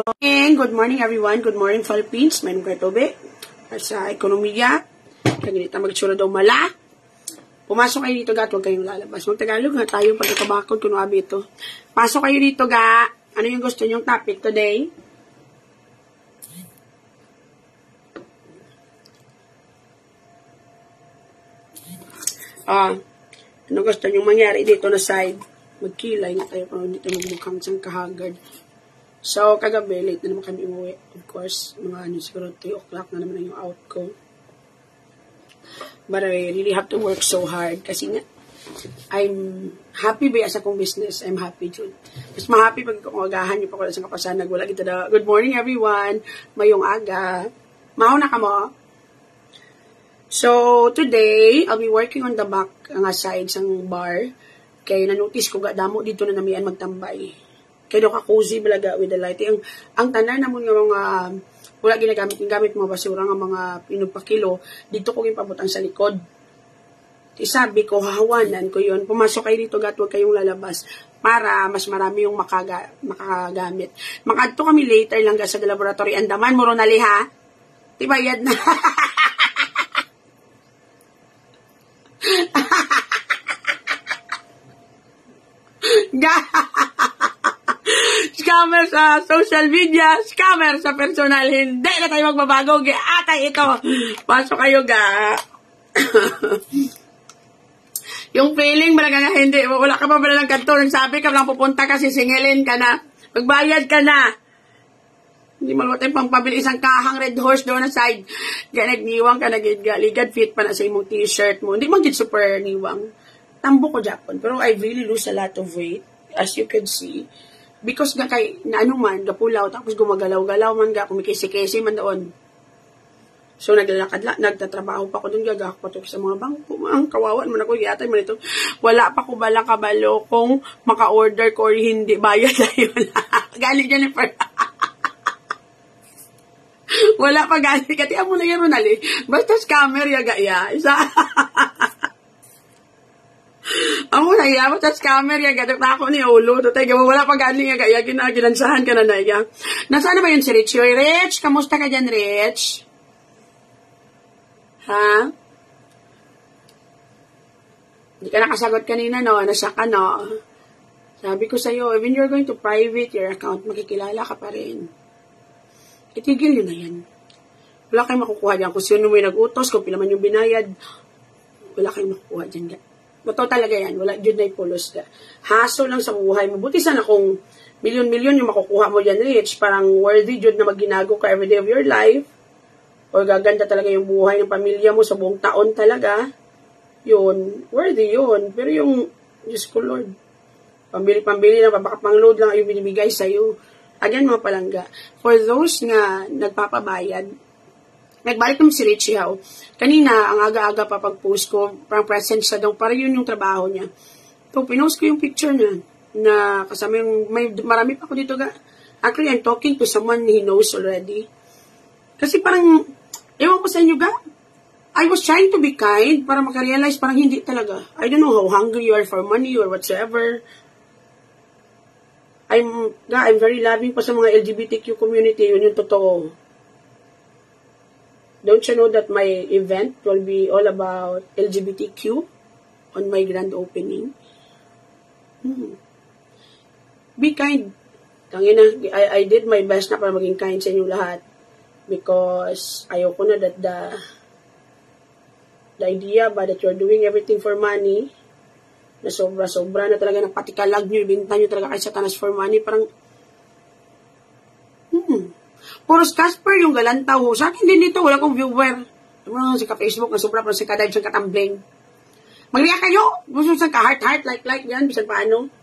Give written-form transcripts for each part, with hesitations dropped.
And good morning everyone. Good morning Philippines. May nung tobe. Sa ekonomiya. Kaganita magtsura daw mala. Pumasok kayo dito ga. Huwag kayong lalabas. Magtagalog nga tayo pag itabakod kung abi ito. Pasok kayo dito ga. Ano yung gusto nyong topic today? Ano gusto nyong mangyari dito na side? Magkilay nga tayo kung dito magmukhang siyang kahagard. So, kagabi, late na naman kami umuwi. Of course, mga siguro 3 o'clock na naman yung out ko. But I really have to work so hard kasi nga, I'm happy ba sa akong business. I'm happy, Jud. Mas ma-happy pag kumagahan niyo pa ko sa kapasanag. Wala kita na, good morning everyone. Mayong aga. Mahuna ka mo. So, today, I'll be working on the back nga side sang bar. Kaya na-notice ko damo dito na namian magtambay. Kaya ka cozy balaga with the lighting. Ang tanan namon nga mga wala ginagamit yung gamit mga basura nga mga pinugpakilo, dito ko gipabutang sa likod. Sabi ko, hahawanan ko yun. Pumasok kayo dito, huwag kayong lalabas para mas marami yung makagamit. Makadto kami later lang sa laboratory. Andaman, muro na liha. Tibayad na. Scammer sa social media, scammer sa personal, hindi na tayo magbabago. Atay ito. Pasok kayo ga. Yung feeling malaga nga hindi, wala ka pa pala ng kanto, nagsabi ka lang pupunta kasi singilin ka na, magbayad ka na. Hindi maluwa tayong pangpabili isang kahang Red Horse doon na side. Kaya nagniwang ka, ligad fit pa na sa imong t-shirt mo. Hindi man gid super niwang. Tambo ko Japon, pero I really lose a lot of weight, as you can see. Because nga kay, na ano man, gapulaw, tapos gumagalaw-galaw man ga, kumikisi-kisi man doon. So, nagtatrabaho pa ko doon, gagakot sa mga bangko, ang kawawan man ako, yatay man ito. Wala pa ko balang kabalo kung maka-order ko or hindi, bayad na yun. Galing Jennifer. Wala pa galing, kati amo na yun, Ronali. Basta scammer, yaga-ya. Isa. Amo na iya, basta scammer, yaga. Tako ni ulo. Wala pa galing, yaga-ya. Ginansahan ka na na, yaga. Nasaan na ba yun si Rich? Rich, kamusta ka dyan, Rich? Ha? Hindi ka nakasagot kanina, no? Nasa ka, no? Sabi ko sa'yo, when you're going to private your account, makikilala ka pa rin. Itigil yun na yan. Wala kayong makukuha dyan. Kung sino may nag-utos, kung pila man yung binayad, wala kayong makukuha dyan. Totoo talaga yan. Wala dyan na ipulos ka. Haso lang sa buhay mo. Buti sana kung milyon-milyon yung makukuha mo dyan, Rich. Parang worthy dyan na magginago ka every day of your life. Or gaganda talaga yung buhay ng pamilya mo sa buong taon talaga. Yun. Worthy yun. Pero yung, Diyos ko Lord, pambili-pambili lang, papakapang-load lang yung binibigay sa'yo. Again, mga palangga. For those nga nagpapabayad, nagbalik naman si Richie Howe. Kanina, ang aga-aga pa pag-post ko, parang present siya daw, para yun yung trabaho niya. So, pinost ko yung picture niya, na kasama yung, marami pa ako dito ga. Actually, I'm talking to someone he knows already. Kasi parang, ewan ko sa inyo ga, I was trying to be kind para makarealize parang hindi talaga. I don't know how hungry you are for money or whatsoever. I'm very loving pa sa mga LGBTQ community. Yun yung totoo. Don't you know that my event will be all about LGBTQ on my grand opening? Be kind. I did my best na para maging kind sa inyo lahat. Because ayoko na that the idea ba that you're doing everything for money, na sobra-sobra na talaga, napatikalag nyo, ibinta nyo talaga kay Satanas for money, parang, Puros Casper yung galantaw ho. Sa akin din dito, wala kong viewer. Si ka-Facebook, na sobra, parang si ka-dive, siyang katambling. Mag-react kayo, gusto siyang ka-heart-heart, like, yan, bisan paano.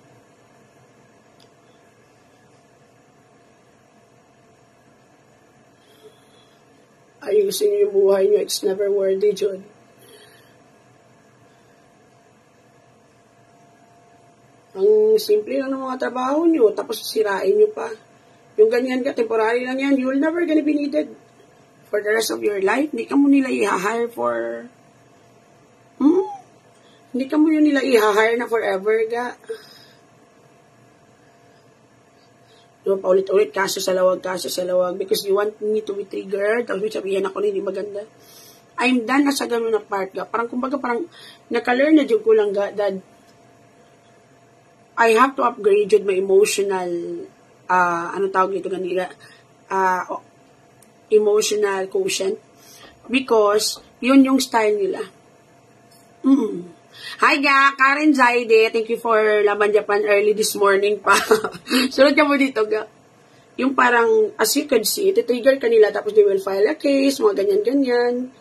Ayusin niyo yung buhay niyo. It's never worthy, Jud. Ang simple lang ng mga trabaho niyo, tapos sirain niyo pa. Yung ganyan ka, temporary lang yan. You'll never gonna be needed for the rest of your life. Hindi ka mo nila i-hire for... Hindi ka mo yun nila i-hire na forever, ga. Diba, paulit-ulit, kaso sa lawag, because you want me to be triggered, tapos sabihin ako na hindi maganda. I'm done na sa ganun na part ga. Parang, kumbaga, parang, naka-learn na dyan ko lang ga, that I have to upgrade yun my emotional, ano tawag nito ganila, emotional quotient, because, yun yung style nila. Hi ga, Karen Zaide, thank you for Laban Japan early this morning pa. Sunod ka mo dito ga. Yung parang, as you can see, iti-trigger ka nila, tapos they will file a case, mga ganyan-ganyan.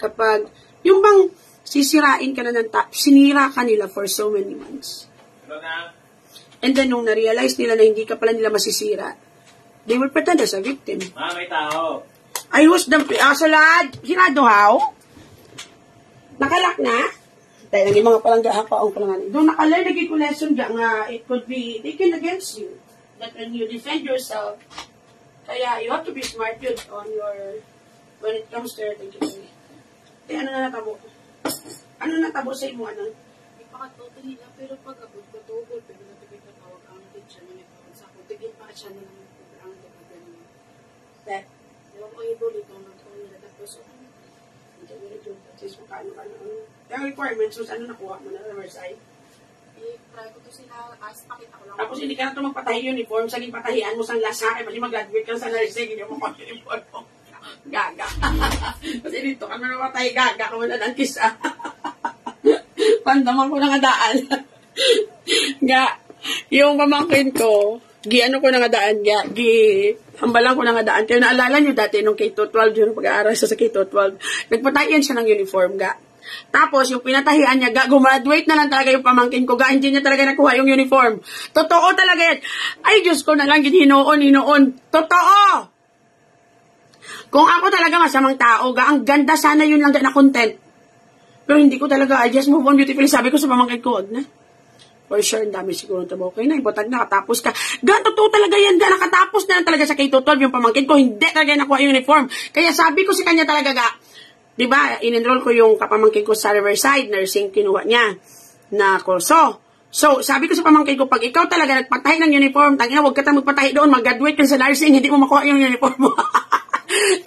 Kapag, yung bang sisirain ka na ng sinira ka nila for so many months. And then, nung na-realize nila na hindi ka pala nila masisira, they will pretend as a victim. May tao. I was the, salad, sinado how? Nakalak na? Dahil naging mga palangga pa ang palangan. Doon nakalearn, naging ko lesson nga, it could be taken against you. That when you defend yourself, kaya you have to be smart yun on your, when it comes to your thinking. Ano na natabo? Ano natabo sa imo, ano? Ipakatuto nila, pero pag abot ko tugol, pero natagay katawag ang teacher na nagkawag sa ako, tigil pa siya na naman ang dagdagan niya. That, yung mga ibo, ito ang nagkawag nila, tapos, hindi mo ito, tapos makano. Yung requirements, so ano nakuha mo na, Riverside? try ko to sila, pakita ko lang. Tapos hindi ka na ito magpatahi uniform, saging patahian mo sang lasa, kasi mag-graduate ka sa nursing, hindi mo mag-uniform mo. Gaga. Kasi dito ka na namatay, gaga ka mo na ng kisa. Pandaman ko na nga daan. Yung pamangkin ko, ano ko na nga daan, hambalan ko na nga daan. Kaya naalala nyo dati, nung K-12, yung pag-aaral sa K-12, nagpatahian siya ng uniform, Tapos, yung pinatahian niya, gumraduate na lang talaga yung pamangkin ko, hindi niya talaga nakuha yung uniform. Totoo talaga yan. Ay, Diyos ko na lang, hinoon. Totoo! Kung ako talaga masamang tao, ang ganda sana yun lang na content. Pero hindi ko talaga, I just move on beautifully. Sabi ko sa pamangkin ko, wag na. For sure, ang dami siguro tabo. Okay na, ibutag na, nakatapos ka. Totoo talaga yan, nakatapos na lang talaga sa K-12 yung pamangkin ko, hindi talaga nakuha yung uniform. Kaya sabi ko sa kanya talaga, diba, in-enroll ko yung kapamangkin ko sa Riverside, nursing kinuha niya na kurso. So, sabi ko sa pamangkin ko, pag ikaw talaga nagpatahi ng uniform, tangina, huwag ka tayong magpatahi doon, mag-graduate ka sa nursing, hindi mo makuha yung uniform mo.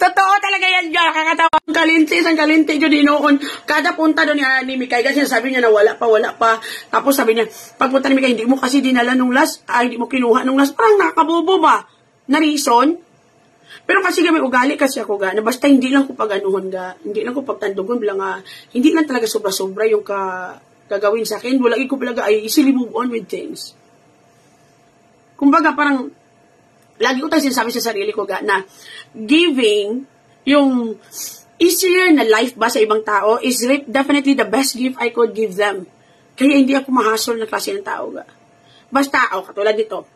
Totoo talaga yan, kakatawa. Ang kalinti, yun noon. Kada punta doon ni Mikay, kasi sabi niya na wala pa. Tapos sabi niya, pagpunta ni Mikay, hindi mo kasi dinala nung last, hindi mo kinuha nung last, parang nakakabobo ba? Na reason? Pero kasi may ugali kasi ako na basta hindi lang ko pag-anuhon hindi lang ko pagtandugon bilang hindi lang talaga sobra-sobra yung gagawin sa akin. Wala ko talaga ay easily move on with things. Kumbaga parang lagi ko tayo sinasabi sa sarili ko na giving yung easier na life ba sa ibang tao is definitely the best gift I could give them. Kaya hindi ako mahasol na klase ng tao Basta katulad dito.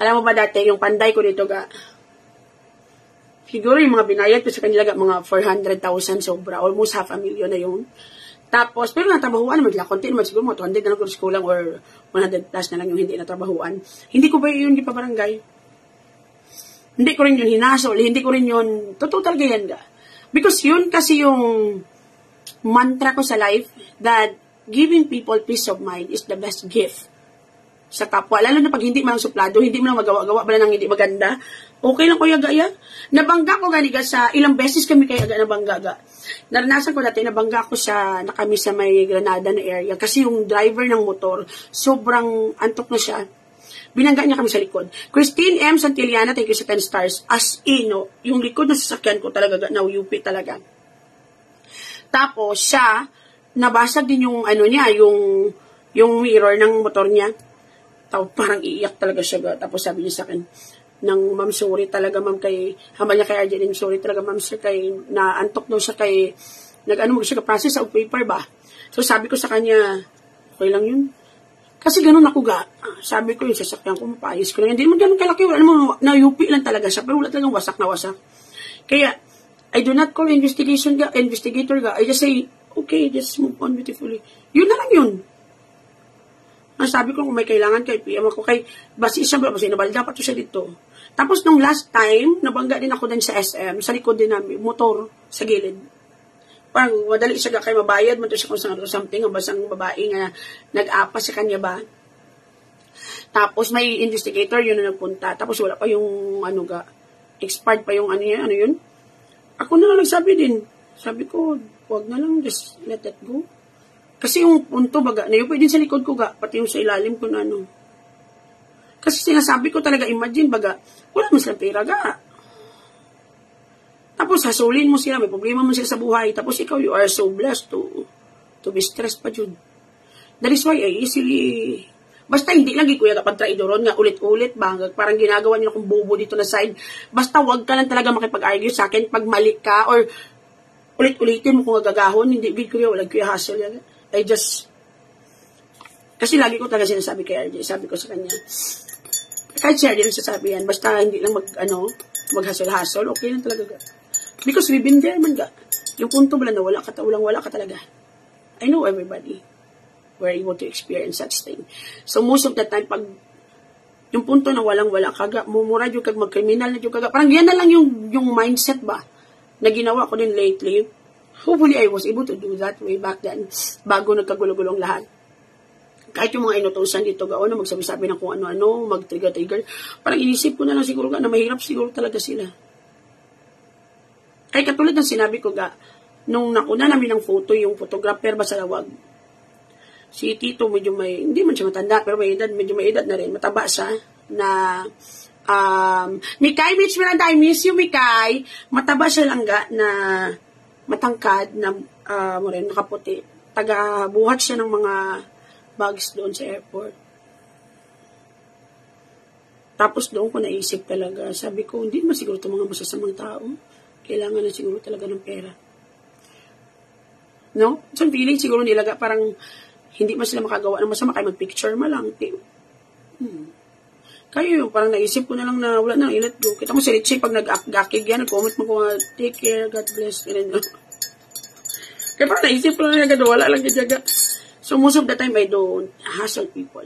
Alam mo ba dati yung panday ko dito siguro yung mga binayad ko sa kanila mga 400,000 sobra. Almost 500,000 na yun. Tapos, pero natrabahuan naman sila. Konti naman siguro mga 200 na lang ko lang or 100 plus na lang yung hindi natrabahuan. Hindi ko ba yun di pa barangay? Hindi ko rin yun hinasol. Hindi ko rin yun, totoo talaga yan Because yun kasi yung mantra ko sa life that giving people peace of mind is the best gift sa kapwa. Lalo na pag hindi mo lang suplado, hindi mo lang magawa-gawa ba lang hindi maganda. Okay lang kuya gaya. Nabangga ko ganiga sa ilang beses kami kaya nabangga Naranasan ko dati, nabangga ko na kami sa may Granada na area. Kasi yung driver ng motor, sobrang antok na siya. Binangga niya kami sa likod. Christine M. Santillana, thank you sa 10 stars. As in, yung likod na sasakyan ko talaga, na UP talaga. Tapos, siya, nabasag din yung, yung mirror ng motor niya. Tapos, parang iiyak talaga siya. Tapos, sabi niya sa akin, ma'am, sorry talaga, ma'am, hama niya kay Arjeline, sorry talaga, ma'am, sir, naantok daw siya mo siya ka-process sa paper ba? So, sabi ko sa kanya, okay lang yun. Kasi ganun ako sabi ko yung sasakyan ko, mapayos ko lang. Hindi mo ganun kalaki. Alam mo, na-UP lang talaga siya. Pero wala talagang wasak na wasak. Kaya, I do not call investigator I just say, okay, just move on beautifully. Yun na lang yun. Sabi ko, kung may kailangan kay PM ako, basi nabalda pa to siya dito. Tapos, nung last time, nabangga din ako din sa SM, sa likod din namin, motor, sa gilid. Parang madali siya kay mabayad, man to siya kung something, ang basang babae nga nag-apa sa kanya ba. Tapos may investigator, yun na nagpunta. Tapos wala pa yung, expired pa yung ano yun. Ako na lang nagsabi din. Sabi ko, wag na lang, just let that go. Kasi yung punto, baga, nayupoy din sa likod ko, pati yung sa ilalim ko na Kasi sinasabi ko talaga, imagine, baga, wala mo silang pera, Tapos, hasulin mo sila, may problema mo sila sa buhay. Tapos, ikaw, you are so blessed to be stressed pa, Jud. That is why, easily, basta hindi lang, kuya, kapag traidoron nga, ulit-ulit, parang ginagawa niyo akong bobo dito na side. Basta, wag ka lang talaga makipag-argue sa akin pag mali ka, or ulit-ulitin mo kung agagahon, hindi, kuya, walang kuya hassle yan. Kasi lagi ko talaga sinasabi kay RJ, sabi ko sa kanya, kahit siya din sasabi yan, basta hindi lang mag-hassle-hassle, okay lang talaga. Because we've been there man Yung punto bala na wala ka talaga. I know everybody were able to experience such thing. So most of the time, pag yung punto na walang-wala ka, mumura yung mag-criminal na yung parang yan na lang yung mindset ba, na ginawa ko din lately. Hopefully, I was able to do that way back then, bago nagkagulo-gulong lahat. Kahit yung mga inutusan dito, na magsabi-sabi ng kung ano-ano, mag-trigger-trigger, parang inisip ko na lang siguro na mahirap siguro talaga sila. Ay, katulad ng sinabi ko nung nakuna namin ng photo, yung photographer ba sa Lawag, si Tito, medyo hindi man siya matanda, pero medyo may edad na rin, mataba siya, na, Mikay, Mitch Miranda, I miss you, Mikay. Mataba siya lang na matangkad, na, nakaputi. Taga-buhat siya ng mga bags doon sa airport. Tapos doon ko naisip talaga, sabi ko, hindi naman siguro itong mga masasamang tao. Kailangan na siguro talaga ng pera. No? So, feeling siguro nilaga, parang hindi man sila makagawa ng masama, kayo mag-picture mo lang. Kayo yung parang naisip ko na lang na wala na, i-let go. Kita mo si Richie, pag nag-gakig yan, nag-comment mo ko, take care, God bless, ganun. Kaya parang naisip ko lang agad, wala lang gadyaga. So, most of the time, I don't hassle people.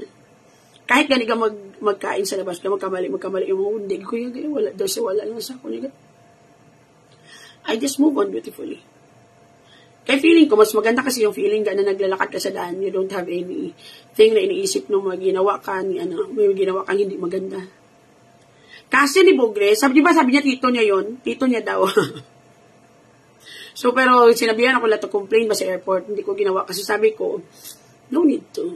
Kahit gani ka magkain sa labas, magkamali yung mga undig ko, wala lang sa ako niya. I just move on beautifully. Kaya feeling ko, mas maganda kasi yung feeling na naglalakad ka sa daan, you don't have anything na iniisip nung mga ginawa ka, may ginawa kang hindi maganda. Kasi ni Bogre, sabi niya tito niya daw. So, pero sinabihan ako lahat to complain ba sa airport, hindi ko ginawa kasi sabi ko, no need to.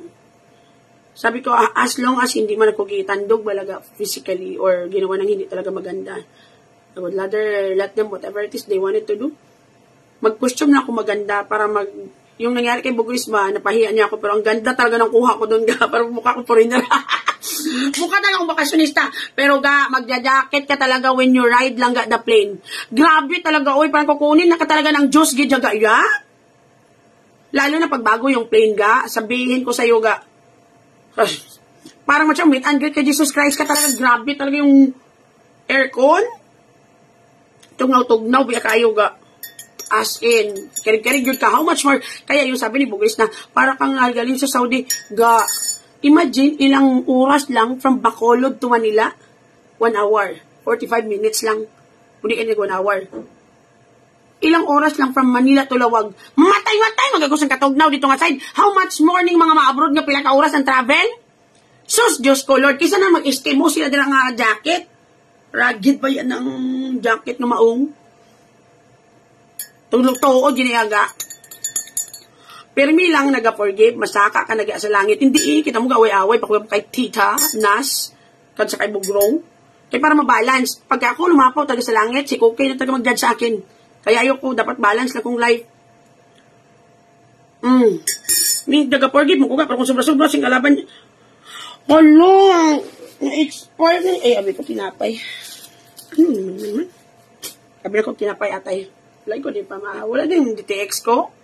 Sabi ko, as long as hindi man ako gitandog balaga physically or ginawa ng hindi talaga maganda, I would rather let them whatever it is they wanted to do. Mag-costume na ako maganda para yung nangyari kay Bugris ba, napahiya niya ako, pero ang ganda talaga ng kuha ko doon, parang mukha ko foreigner. Mukha talaga akong bakasyonista. Pero magja-jacket ka talaga when you ride lang the plane. Grabe talaga, parang kukunin na ka talaga ng Diyos, gidyaga, Lalo na pagbago yung plane, sabihin ko sa'yo, parang masyang meet and greet kay Jesus Christ ka talaga, grabe talaga yung aircon. Tugnaw, biya kayo, as in, karig-karig yun ka, how much more, kaya yung sabi ni Bugris na, para kang galing sa Saudi, imagine, ilang oras lang, from Bacolod to Manila, 1 hour, 45 minutes lang, hindi ka 1 hour, ilang oras lang from Manila to Lawag, matay, magagusang katugnaw dito nga side, how much morning mga abroad nga pila ka oras ang travel, sus, Diyos ko, Lord, kisa na mag-estimo sila dila nga jacket, rugged ba yan ng jacket na maong? Tulog-tuod, giniaga. Pero may lang naga-forgive, masaka ka naga sa langit. Hindi kita mo gaway-away, pakuha mo kay Tita, Nas, kad sa kay Bugrong. Kaya para mabalance. Pag ako lumapaw taga sa langit, si Kukay na taga mag-judge sa akin. Kaya ayoko, dapat balance lang kong life. May naga-forgive mo ko pero kung sobra-sobra sing kalaban niya. Hala! Na-expire na. Abi ko tinapay. Abi ko tinapay atay. Wala ko din pa wala din yung DTX ko.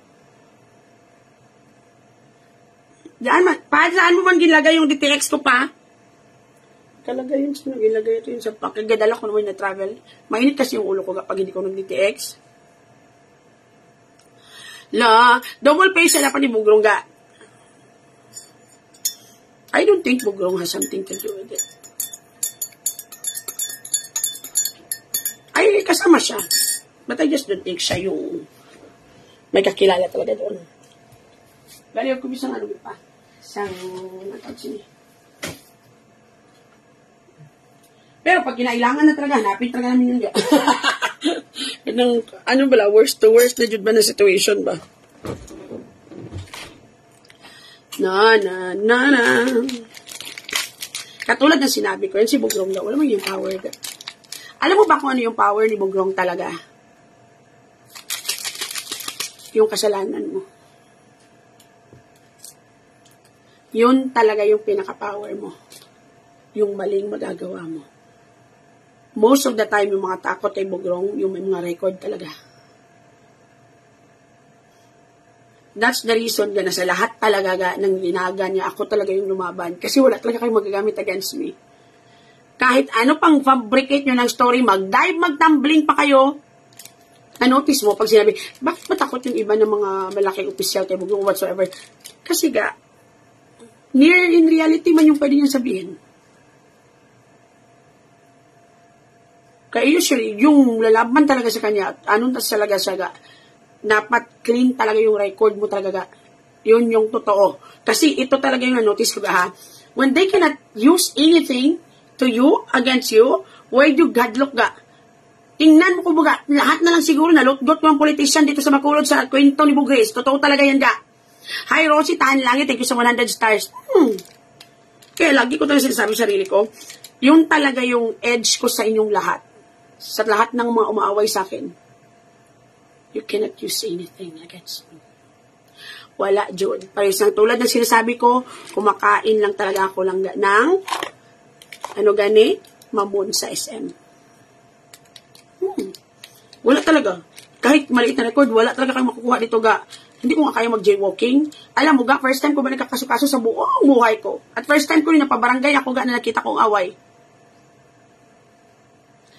Saan mo man gilagay yung DTX ko pa? Kalagay yun, gilagay ito yun sa pagkagadala ko naman na travel. Mainit kasi yung ulo ko kapag hindi ko nag-DTX. Double face na pa ni Bugrong I don't think Bugrong has something to do with it. Ay, kasama siya. But I just don't think siya yung may kakilala talaga doon. Bali, ako bisang ano pa. Isang, matawag siya. Pero pag kinailangan na talaga, hanapin talaga namin yun. Ano ba, worst to worst na jud ba na situation ba? Na. Katulad ng sinabi ko, yan si Bogrong daw, wala mo yung power. Alam mo ba kung ano yung power ni Bogrong talaga? Yung kasalanan mo. Yun talaga yung pinaka-power mo. Yung maling magagawa mo. Most of the time, yung mga takot ay Bogrong, yung may mga record talaga. That's the reason na sa lahat talaga ng ginaga niya, ako talaga yung lumaban. Kasi wala talaga kayo magagamit against me. Kahit ano pang fabricate nyo ng story, mag-dive, mag-tumbling pa kayo, na-notice mo pag sinabi, bakit matakot yung iba ng mga malaking opisyal kay Bogrong whatsoever? Kasi near in reality man yung pwede niyang sabihin. Kaya usually, yung lalaban talaga sa kanya, anong talaga siya, dapat clean talaga yung record mo talaga. Yun yung totoo. Kasi ito talaga yung na-notice ko ha. When they cannot use anything to you, against you, where do God look tingnan mo ko lahat na lang siguro na lutgot ng politician dito sa Bacolod sa kwento ni Bugres. Totoo talaga yan Hi Rosie, tahan langit. Thank you sa 100 stars. Kaya lagi ko talaga sinasabi sa sarili ko, yung talaga yung edge ko sa inyong lahat. Sa lahat ng mga umaaway sa akin, you cannot use anything against me. Wala, June. Paris ng tulad ng sinasabi ko, kumakain lang talaga ako lang ng mamon sa SM. Wala talaga. Kahit maliit na record, wala talaga kayong makukuha dito Hindi ko nga kaya mag-jaywalking. Alam mo first time ko ba nagkakasukaso sa buong buhay ko. At first time ko rin napabarangay ako na nakita kong away.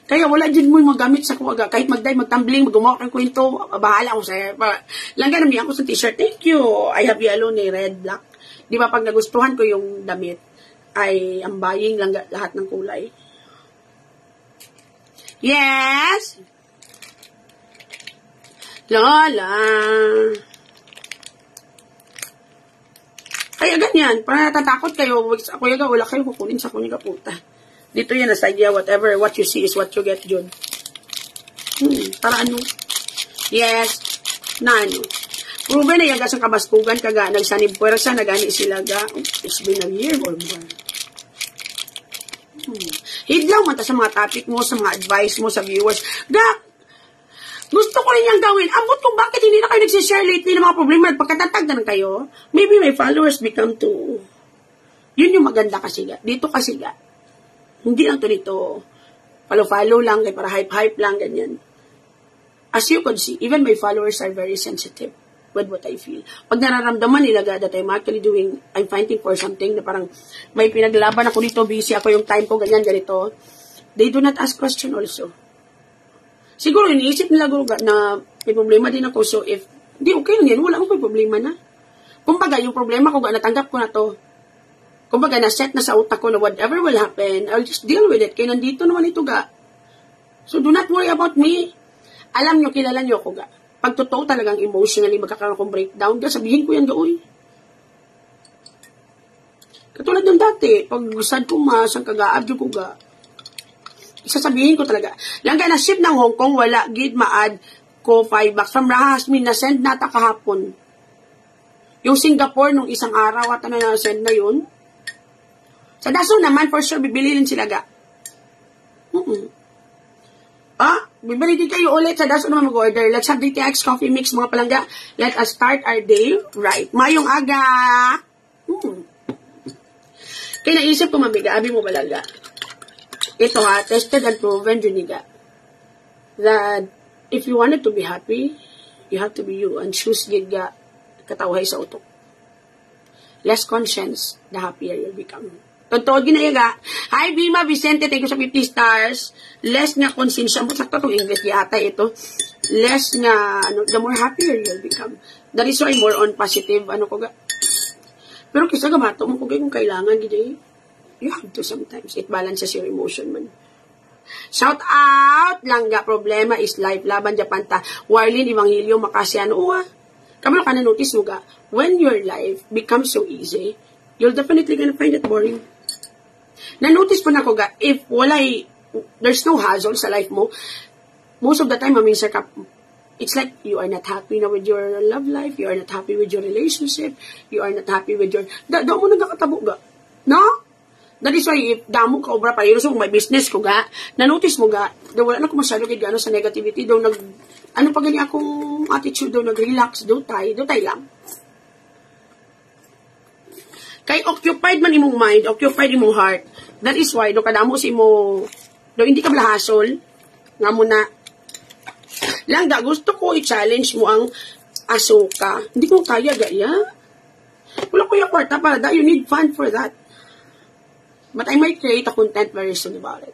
Kaya wala din mo yung magamit sa kuwaga. Kahit mag-dive, mag-tumbling, mag-gumawa ng kwento, bahala ako sa'yo. Langgan namin ako sa t-shirt. Thank you. I have yellow ni red, black. Di ba pag nagustuhan ko yung damit, ay ang buying lang lahat ng kulay. Yes! Lola! Kaya ganyan. Para natatakot kayo, ako yaga, wala kayo kukunin sa kunin ka puta. Dito yan, nasa idea, whatever, what you see is what you get, Jun. Para ano? Yes. Na ano? Proven na yaga sa kabaskugan, nagsanib puwersa, nagani sila it's been a year or more. Hidlaw man ta sa mga topic mo, sa mga advice mo, sa viewers. Gusto ko rin yung gawin. Ambot kung bakit hindi na kayo nagsishare lately ng mga problema at pagkatatag na kayo, maybe my followers become too. Yun yung maganda kasi Dito kasi hindi lang to dito. Follow-follow lang, para hype-hype lang, ganyan. As you could see, even my followers are very sensitive with what I feel. Pag nararamdaman nila that I'm actually I'm fighting for something na parang may pinaglaban ako dito, busy ako yung time ko, ganyan, ganito. They do not ask question also. Siguro, iniisip nila na may problema din ako. So, if, di okay lang yan, wala akong problema na. Kumbaga, yung problema ko, natanggap ko na to. Kumbaga, na-set na sa utak ko na whatever will happen, I'll just deal with it. Kaya nandito naman ito So, do not worry about me. Alam nyo, kilala nyo ako Pag totoo talagang emotionally magkakaroon akong breakdown, sabihin ko yan uy. Katulad ng dati, pag sad ko sang kagaabyo ko isasabihin ko talaga. Langga na ship ng Hong Kong, wala, gid ma-add ko $5 from Rahasmin na send nata kahapon. Yung Singapore, nung isang araw, at na-send na yun. Sa Daso naman, for sure, bibilin sila bibili din kayo ulit sa Daso naman mag-order. Let's have DTX coffee mix, mga palangga. Let us start our day right. Mayong aga! Kaya naisip ko mabiga, abi mo balaga. Ito tested and proven, Juniga. That if you wanted to be happy, you have to be you. And choose giga katawhay sa utok. Less conscience, the happier you'll become. Totoo ginayaga. Hi, Bima Vicente. Thank you sa 50 stars. Less nga konsensya mo. Sakto itong English yata ito. Less nga, the more happier you'll become. That is why more on positive, Pero kisa gamato mo kung kailangan, you have to sometimes. It balances your emotion man. Shout out! Langga, problema is life. Laban Japan ta. Warlin, Evangelio, Makasiano. Kamalo ka na-notice mo when your life becomes so easy, you'll definitely gonna find it boring. Na-notice po na ko if walay there's no hassle sa life mo, most of the time, maminsan ka, it's like you are not happy na with your love life, you are not happy with your relationship, you are not happy with your, daw mo nagkakatabo ga. No? That is why, if damo ka obra pa, yun so, may business ko ga, na-notice mo ga, daw wala na ko masyado kaya gano sa negativity, daw nag, ano pa ganyan akong attitude, daw nag-relax, daw tayo lang. Kay occupied man imong mind, occupied imong heart, that is why, daw kadamo si mo, daw hindi ka malahasol, nga mo na, langga, gusto ko i-challenge mo ang asuka. Hindi ko kaya, gaya. Wala ko yung kwarta para that. You need fund for that. But I might create a content very soon about it.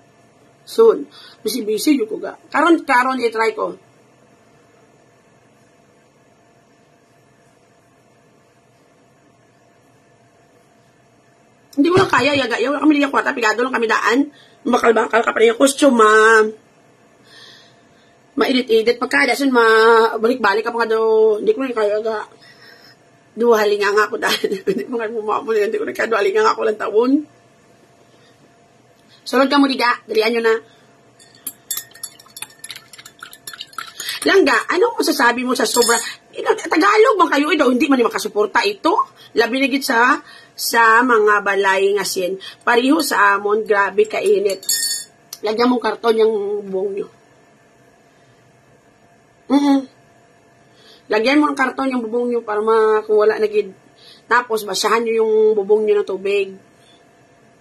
Soon. Busy-busy yung kuga. Karon, i-try ko. Hindi ko lang kaya, gaya. Wala kami liya kwarta. Pigado lang kami daan. Bakal-bakal ka pa rin yung costume, ma-edit-edit. Pagkada, sun, balik-balik ka pa nga daw. Hindi ko na kaya ga. Duhalinga nga ako dahil. Hindi ko nga bumapon. Hindi ko na kaya duhalinga nga ako lang taon. Sunod ka mo, diga. Dalian nyo na. Langga, anong masasabi mo sa sobra? Tagalog man kayo, hindi man makasuporta ito. Labi na git sa mga balay nga sin. Pariho sa amon, grabe kainit. Lagyan mong karton yung buong nyo. Lagyan mo ng karton yung bubong nyo para kung wala nagid. Tapos, basahan nyo yung bubong nyo ng tubig.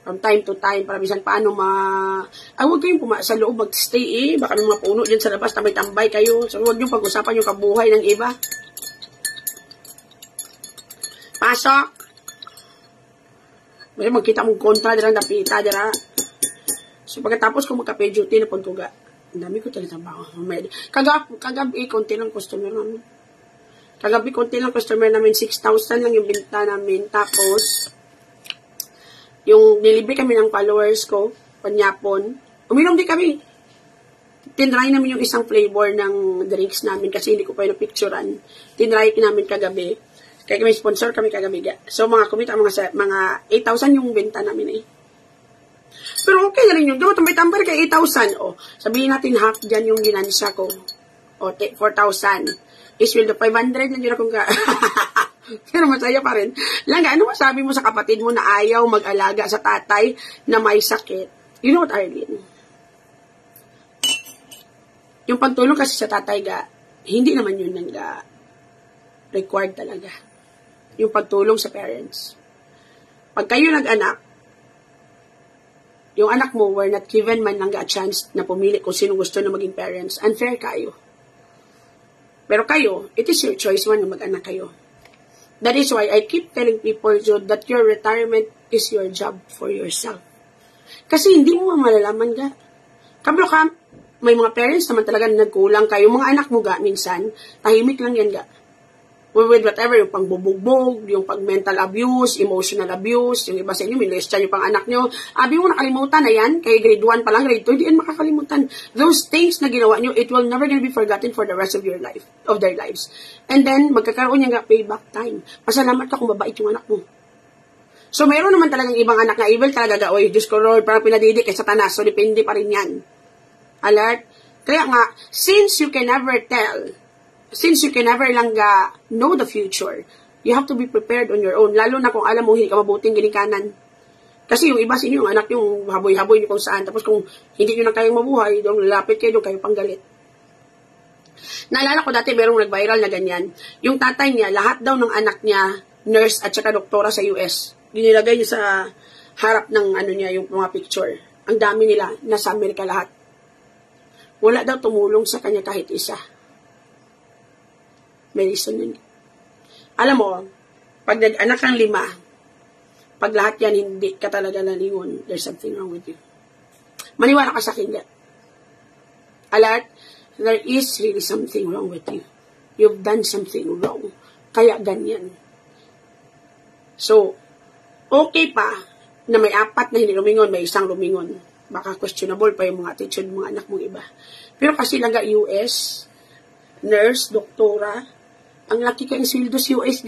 From time to time, para bisan paano huwag kayong sa loob mag-stay Baka may mga puno dyan sa labas, tambay-tambay kayo. So, huwag nyo pag-usapan yung kabuhay ng iba. Pasok! May magkita mong kontra dyan, napita dyan. So, pagkatapos kung magka-pay-duty na pagkuga, ang dami ko talaga ba? Kagabi, konti lang customer namin. Kagabi, konti lang customer namin. 6,000 lang yung binta namin. Tapos, yung nilibre kami ng followers ko, panyapon. Uminom din kami. Tinry namin yung isang flavor ng drinks namin kasi hindi ko pa yung picturean. Tinry namin kagabi. Kaya may sponsor kami kagabi. So, mga kumita, mga 8,000 yung binta namin Pero okay na rin yun. Doon, tambay-tambay kay 8,000. Sabihin natin half dyan yung ginansya ko. 4,000. Is will the 500 na dyan akong Pero masaya pa rin. Langga, ano masabi mo sa kapatid mo na ayaw mag-alaga sa tatay na may sakit? You know what, Arlene? Yung pagtulong kasi sa tatay hindi naman yun required talaga. Yung pagtulong sa parents. Pag kayo nag-anak, yung anak mo were not given man lang a chance na pumili kung sino gusto na maging parents. Unfair kayo. Pero kayo, it is your choice man na mag-anak kayo. That is why I keep telling people, Jod, that your retirement is your job for yourself. Kasi hindi mo malalaman Kablo ka, may mga parents naman talaga na nagkulang kayo. Mga anak mo minsan, tahimik lang yan with whatever, yung pangbubugbog, yung pag-mental abuse, emotional abuse, yung iba sa inyo, minlestya yung pang-anak nyo. Abi mo nakalimutan na yan, kay grade 1 pa lang, grade 2, hindi yan makakalimutan. Those things na ginawa nyo, it will never gonna be forgotten for the rest of your life, of their lives. And then, magkakaroon niya payback time. Pasalamat ka kung mabait yung anak mo. So, mayroon naman talagang ibang anak na evil talaga, oy, Diyos ko Lord, parang pinadidik kay Satanas, so depende pa rin yan. Alert? Kaya nga, since you can never lang know the future, you have to be prepared on your own. Lalo na kung alam mo hindi ka mabuting ginikanan. Kasi yung iba sa inyo, yung anak yung haboy-haboy nyo kung saan. Tapos kung hindi nyo na kayong mabuhay, doon lalapit kayo, doon kayo panggalit. Naalala ko dati, merong nag-viral na ganyan. Yung tatay niya, lahat daw ng anak niya, nurse at saka doktora sa US. Ginilagay niya sa harap ng yung mga picture. Ang dami nila, nasa Amerika lahat. Wala daw tumulong sa kanya kahit isa. May reason yun. Alam mo, pag nag-anak kang 5, pag lahat yan hindi ka talaga nalingon, there's something wrong with you. Maniwala ka sa akin. Alert, there is really something wrong with you. You've done something wrong. Kaya ganyan. So, okay pa na may 4 na hindi lumingon, may 1 lumingon. Baka questionable pa yung mga attitude ng mga anak mong iba. Pero kasi lang US, nurse, doktora, ang laki kayong sweldo sa US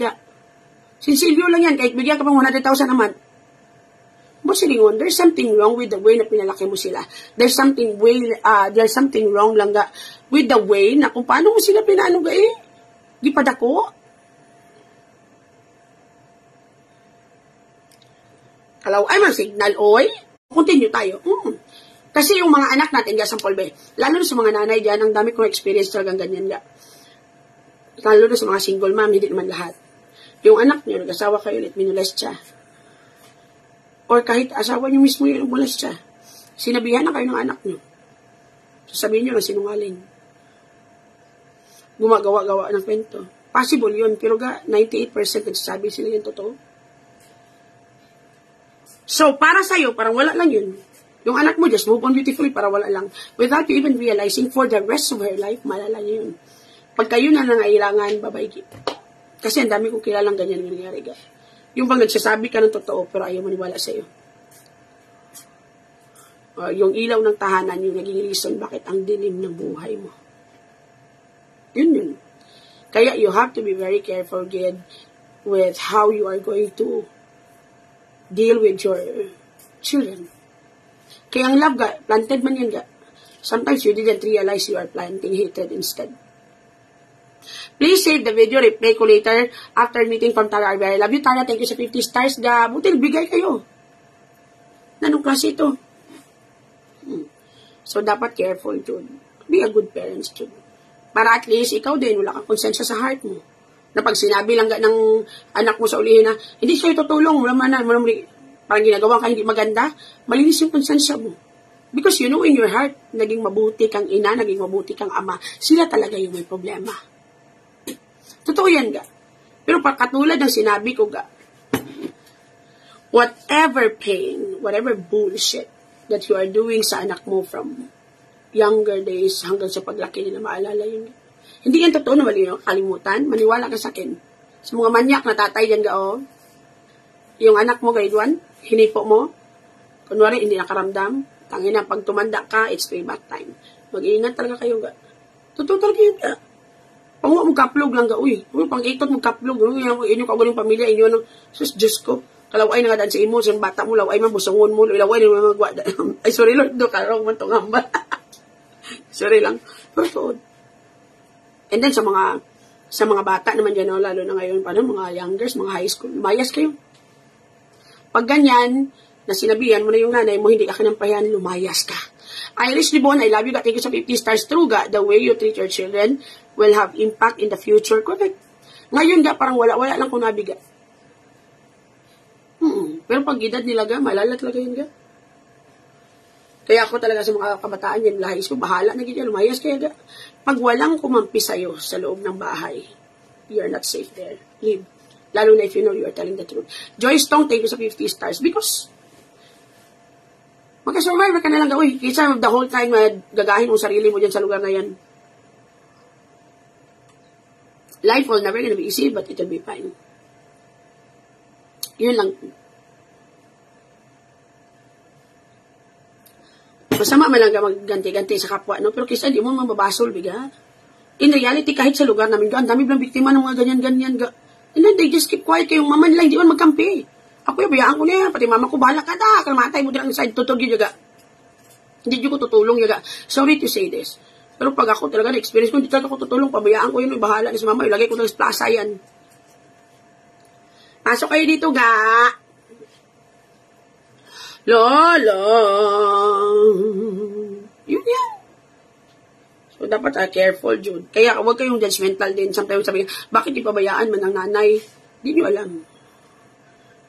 Sinsilyo lang yan, kahit bigyan ka pang 100,000 naman. mo silingon, there's something wrong with the way na pinalaki mo sila. There's something wrong lang ga with the way na kung paano mo sila pinaano ga gipadako. Kalaw ay man signal oy. Continue tayo. Kasi yung mga anak natin, example ba, lalo na sa mga nanay dyan, ang dami kong experience talagang ganyan ga. Lalo na sa mga single mom, hindi naman lahat. Yung anak niyo, nag-asawa kayo ulit, minulest siya. Or kahit asawa niyo mismo yung minulest siya. Sinabihan na kayo ng anak niyo. Sasabihin niyo na sinungaling. Gumagawa-gawa ng kwento. Possible yun, pero 98% nagsasabi sila yung totoo. So, para sa'yo, parang wala lang yun. Yung anak mo, just move on beautifully para wala lang. Without you even realizing, for the rest of her life, malala niyo yun. Pag kayo na nangailangan, babaigi. Kasi ang dami kong kilalang ganyan yung nangyari. Yung bang nagsasabi ka ng totoo, pero ayaw maniwala sa'yo. Yung ilaw ng tahanan, yung naging reason bakit ang dilim ng buhay mo. Yun. Kaya you have to be very careful, kid, with how you are going to deal with your children. Kaya ang love, planted man yan, sometimes you didn't realize you are planting hatred instead. Please save the video, replay ko later after meeting from Tara Arvera. I love you, Tara. Thank you sa 50 stars. Buti, bigay kayo. Anong klase ito? So, dapat careful, Jude. Be a good parent, Jude. Para at least, ikaw din, wala kang konsensya sa heart mo. Na pag sinabi lang ng anak mo sa ulihin na, hindi sa'yo tutulong, parang ginagawa ka hindi maganda, malinis yung konsensya mo. Because you know in your heart, naging mabuti kang ina, naging mabuti kang ama, sila talaga yung may problema. Totoo yan, ga. Pero katulad ng sinabi ko, ga, whatever pain, whatever bullshit that you are doing sa anak mo from younger days hanggang sa paglaki nila, maalala yun. Hindi yan totoo na mali, no? Kalimutan. Maniwala ka sa akin. Sa mga manyak na tatay dyan, ga, yung anak mo, grade 1, hinipo mo, kunwari, hindi nakaramdam, tangina, pag tumanda ka, it's payback time. Mag-iingat talaga kayo, ga. Totoo talaga yun, ga. Panguha mong kaplog lang ga, pang itot mong kaplog, inyo kaugaling pamilya, inyo, sus, Diyos ko, kalaway na nga daan sa imo, sa bata mo, laway man, busangon mo, laway na mga magwada. Ay, sorry, Lord, karong man itong hamba. Sorry lang. Pero toon. And then, sa mga bata naman dyan, lalo na ngayon, mga youngers, mga high school, lumayas kayo. Pag ganyan, na sinabihan mo na yung nanay mo, hindi ka kinampayan, lumayas ka. Irish Libon, I love you, thank you sa 50 stars. True, ga, the way you treat your children will have impact in the future. Correct. Ngayon, ga, parang wala lang kung nabiga. Pero pag edad nila, ga, malala talaga yun, ga. Kaya ako talaga sa mga kabataan yan, lahis ko, bahala na ganyan, lumayas kaya, ga. Pag walang kumampi sa'yo sa loob ng bahay, you are not safe there. Leave. Lalo na if you know you are telling the truth. Joyce Tong, thank you sa 50 stars. Because, magka-survive ka na lang gawin. Kaysa the whole time, gagahin mo sarili mo dyan sa lugar na yan. Life will never gonna be easy, but it will be fine. Yun lang. Masama man lang magganti-ganti sa kapwa, no? Pero kaysa di mo mababasol, biga. In reality, kahit sa lugar namin, ang dami bilang biktima ng mga ganyan-ganyan. And then they just keep quiet kayong mama nila, hindi man magkampi. Ako yung bayaan ko niya, pati mama ko, bahala ka na, kalmatay mo din ang side, tutog yun, yaga. Hindi ko tutulong, yaga. Sorry to say this. Pero pag ako talaga na-experience ko, hindi talaga ako tutulong, pabayaan ko yun, bahala na si mama, ilagay ko ng plaza yan. Pasok kayo dito, ga. Lolo. Yun yan. So, dapat careful, Jude. Kaya, huwag kayong judgmental din. Sometimes sabihin, bakit ipabayaan man ang nanay? Hindi nyo alam.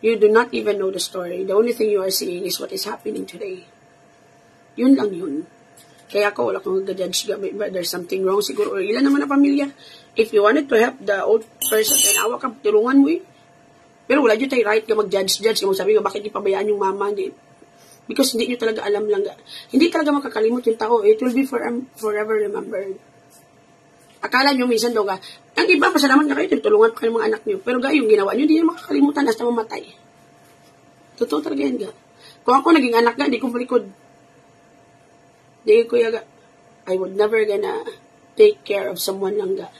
You do not even know the story. The only thing you are seeing is what is happening today. Yun lang yun. Kaya ako, wala kong nag-judge. There's something wrong siguro. Or ilan naman ang pamilya. If you wanted to help the old person, then awa ka, tulungan mo eh. Pero wala nyo tayo right ka mag-judge. Kung sabi nga, bakit ipabayaan yung mama? Hindi. Because hindi nyo talaga alam lang. Hindi talaga makakalimot yung tao. It will be forever remembered. Akala nyo minsan daw ka, ang iba, pasalamat na kayo, tulungan pa kayo mga anak nyo. Pero yung ginawa nyo, hindi nyo makakalimutan hasta mamatay. Totoo talaga yan, ga. Kung ako naging anak ga, hindi ko malikod. Hindi ko yaga. I would never gonna take care of someone lang ga.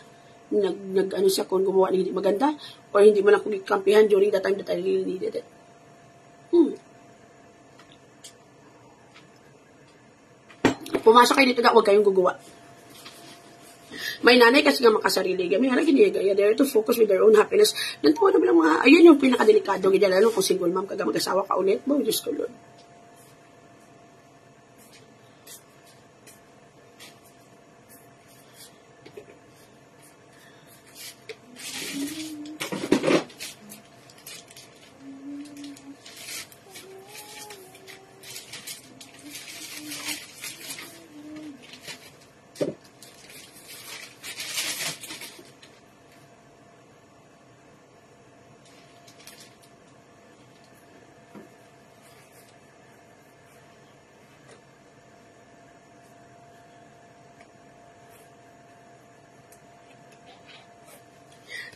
Ano siya kung gumawa na hindi maganda, or hindi mo lang kumikampihan during the time that I really needed it. pumasok kayo dito ga, huwag kayong guguwa. May nanay kasi nga makasarili. May harap ginigaya. They're to focus with their own happiness. Nantawa na bilang mga, ayun yung pinakadelikado. Ganyan, lalo kung single mom kaga mag-asawa ka ulit. Boy, Diyos ko, Lord.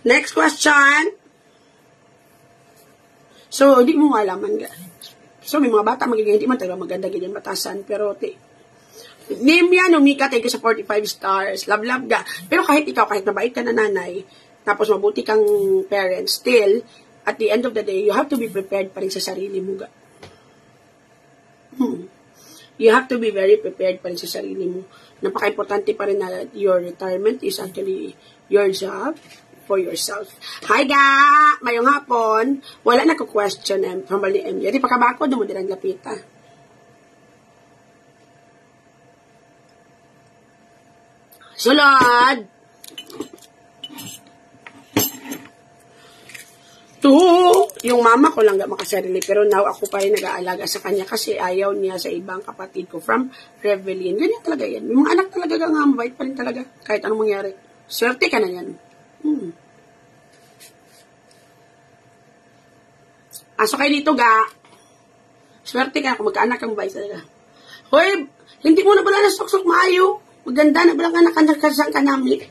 Next question. So, di mo malaman. So, may mga bata magiging hindi man talaga maganda ganyan batasan. Pero, name yan, Mika, thank you sa 45 stars. Love ga. Pero kahit ikaw, kahit mabait ka na nanay, tapos mabuti kang parents, still, at the end of the day, you have to be prepared pa rin sa sarili mo ga. You have to be very prepared pa rin sa sarili mo. Napaka-importante pa rin na your retirement is actually your job for yourself. Hi ga! Mayong hapon. Wala na ko question from Bali MJ. Di pa kabako, mo din ang lapita. Sulod! Yung mama ko lang makasarili, pero now ako pa rin nag-aalaga sa kanya kasi ayaw niya sa ibang kapatid ko from Revelin. Ganyan talaga yan. Yung mga anak talaga nga, mabait pa rin talaga. Kahit anong mangyari. Swerte ka na yan. Aso kayo dito ga. Swerte ka kung magkaanak kang mabait talaga. Hoy, hindi mo na bala na sok-sok maayo. Maganda na bala nga nakasang ka namin.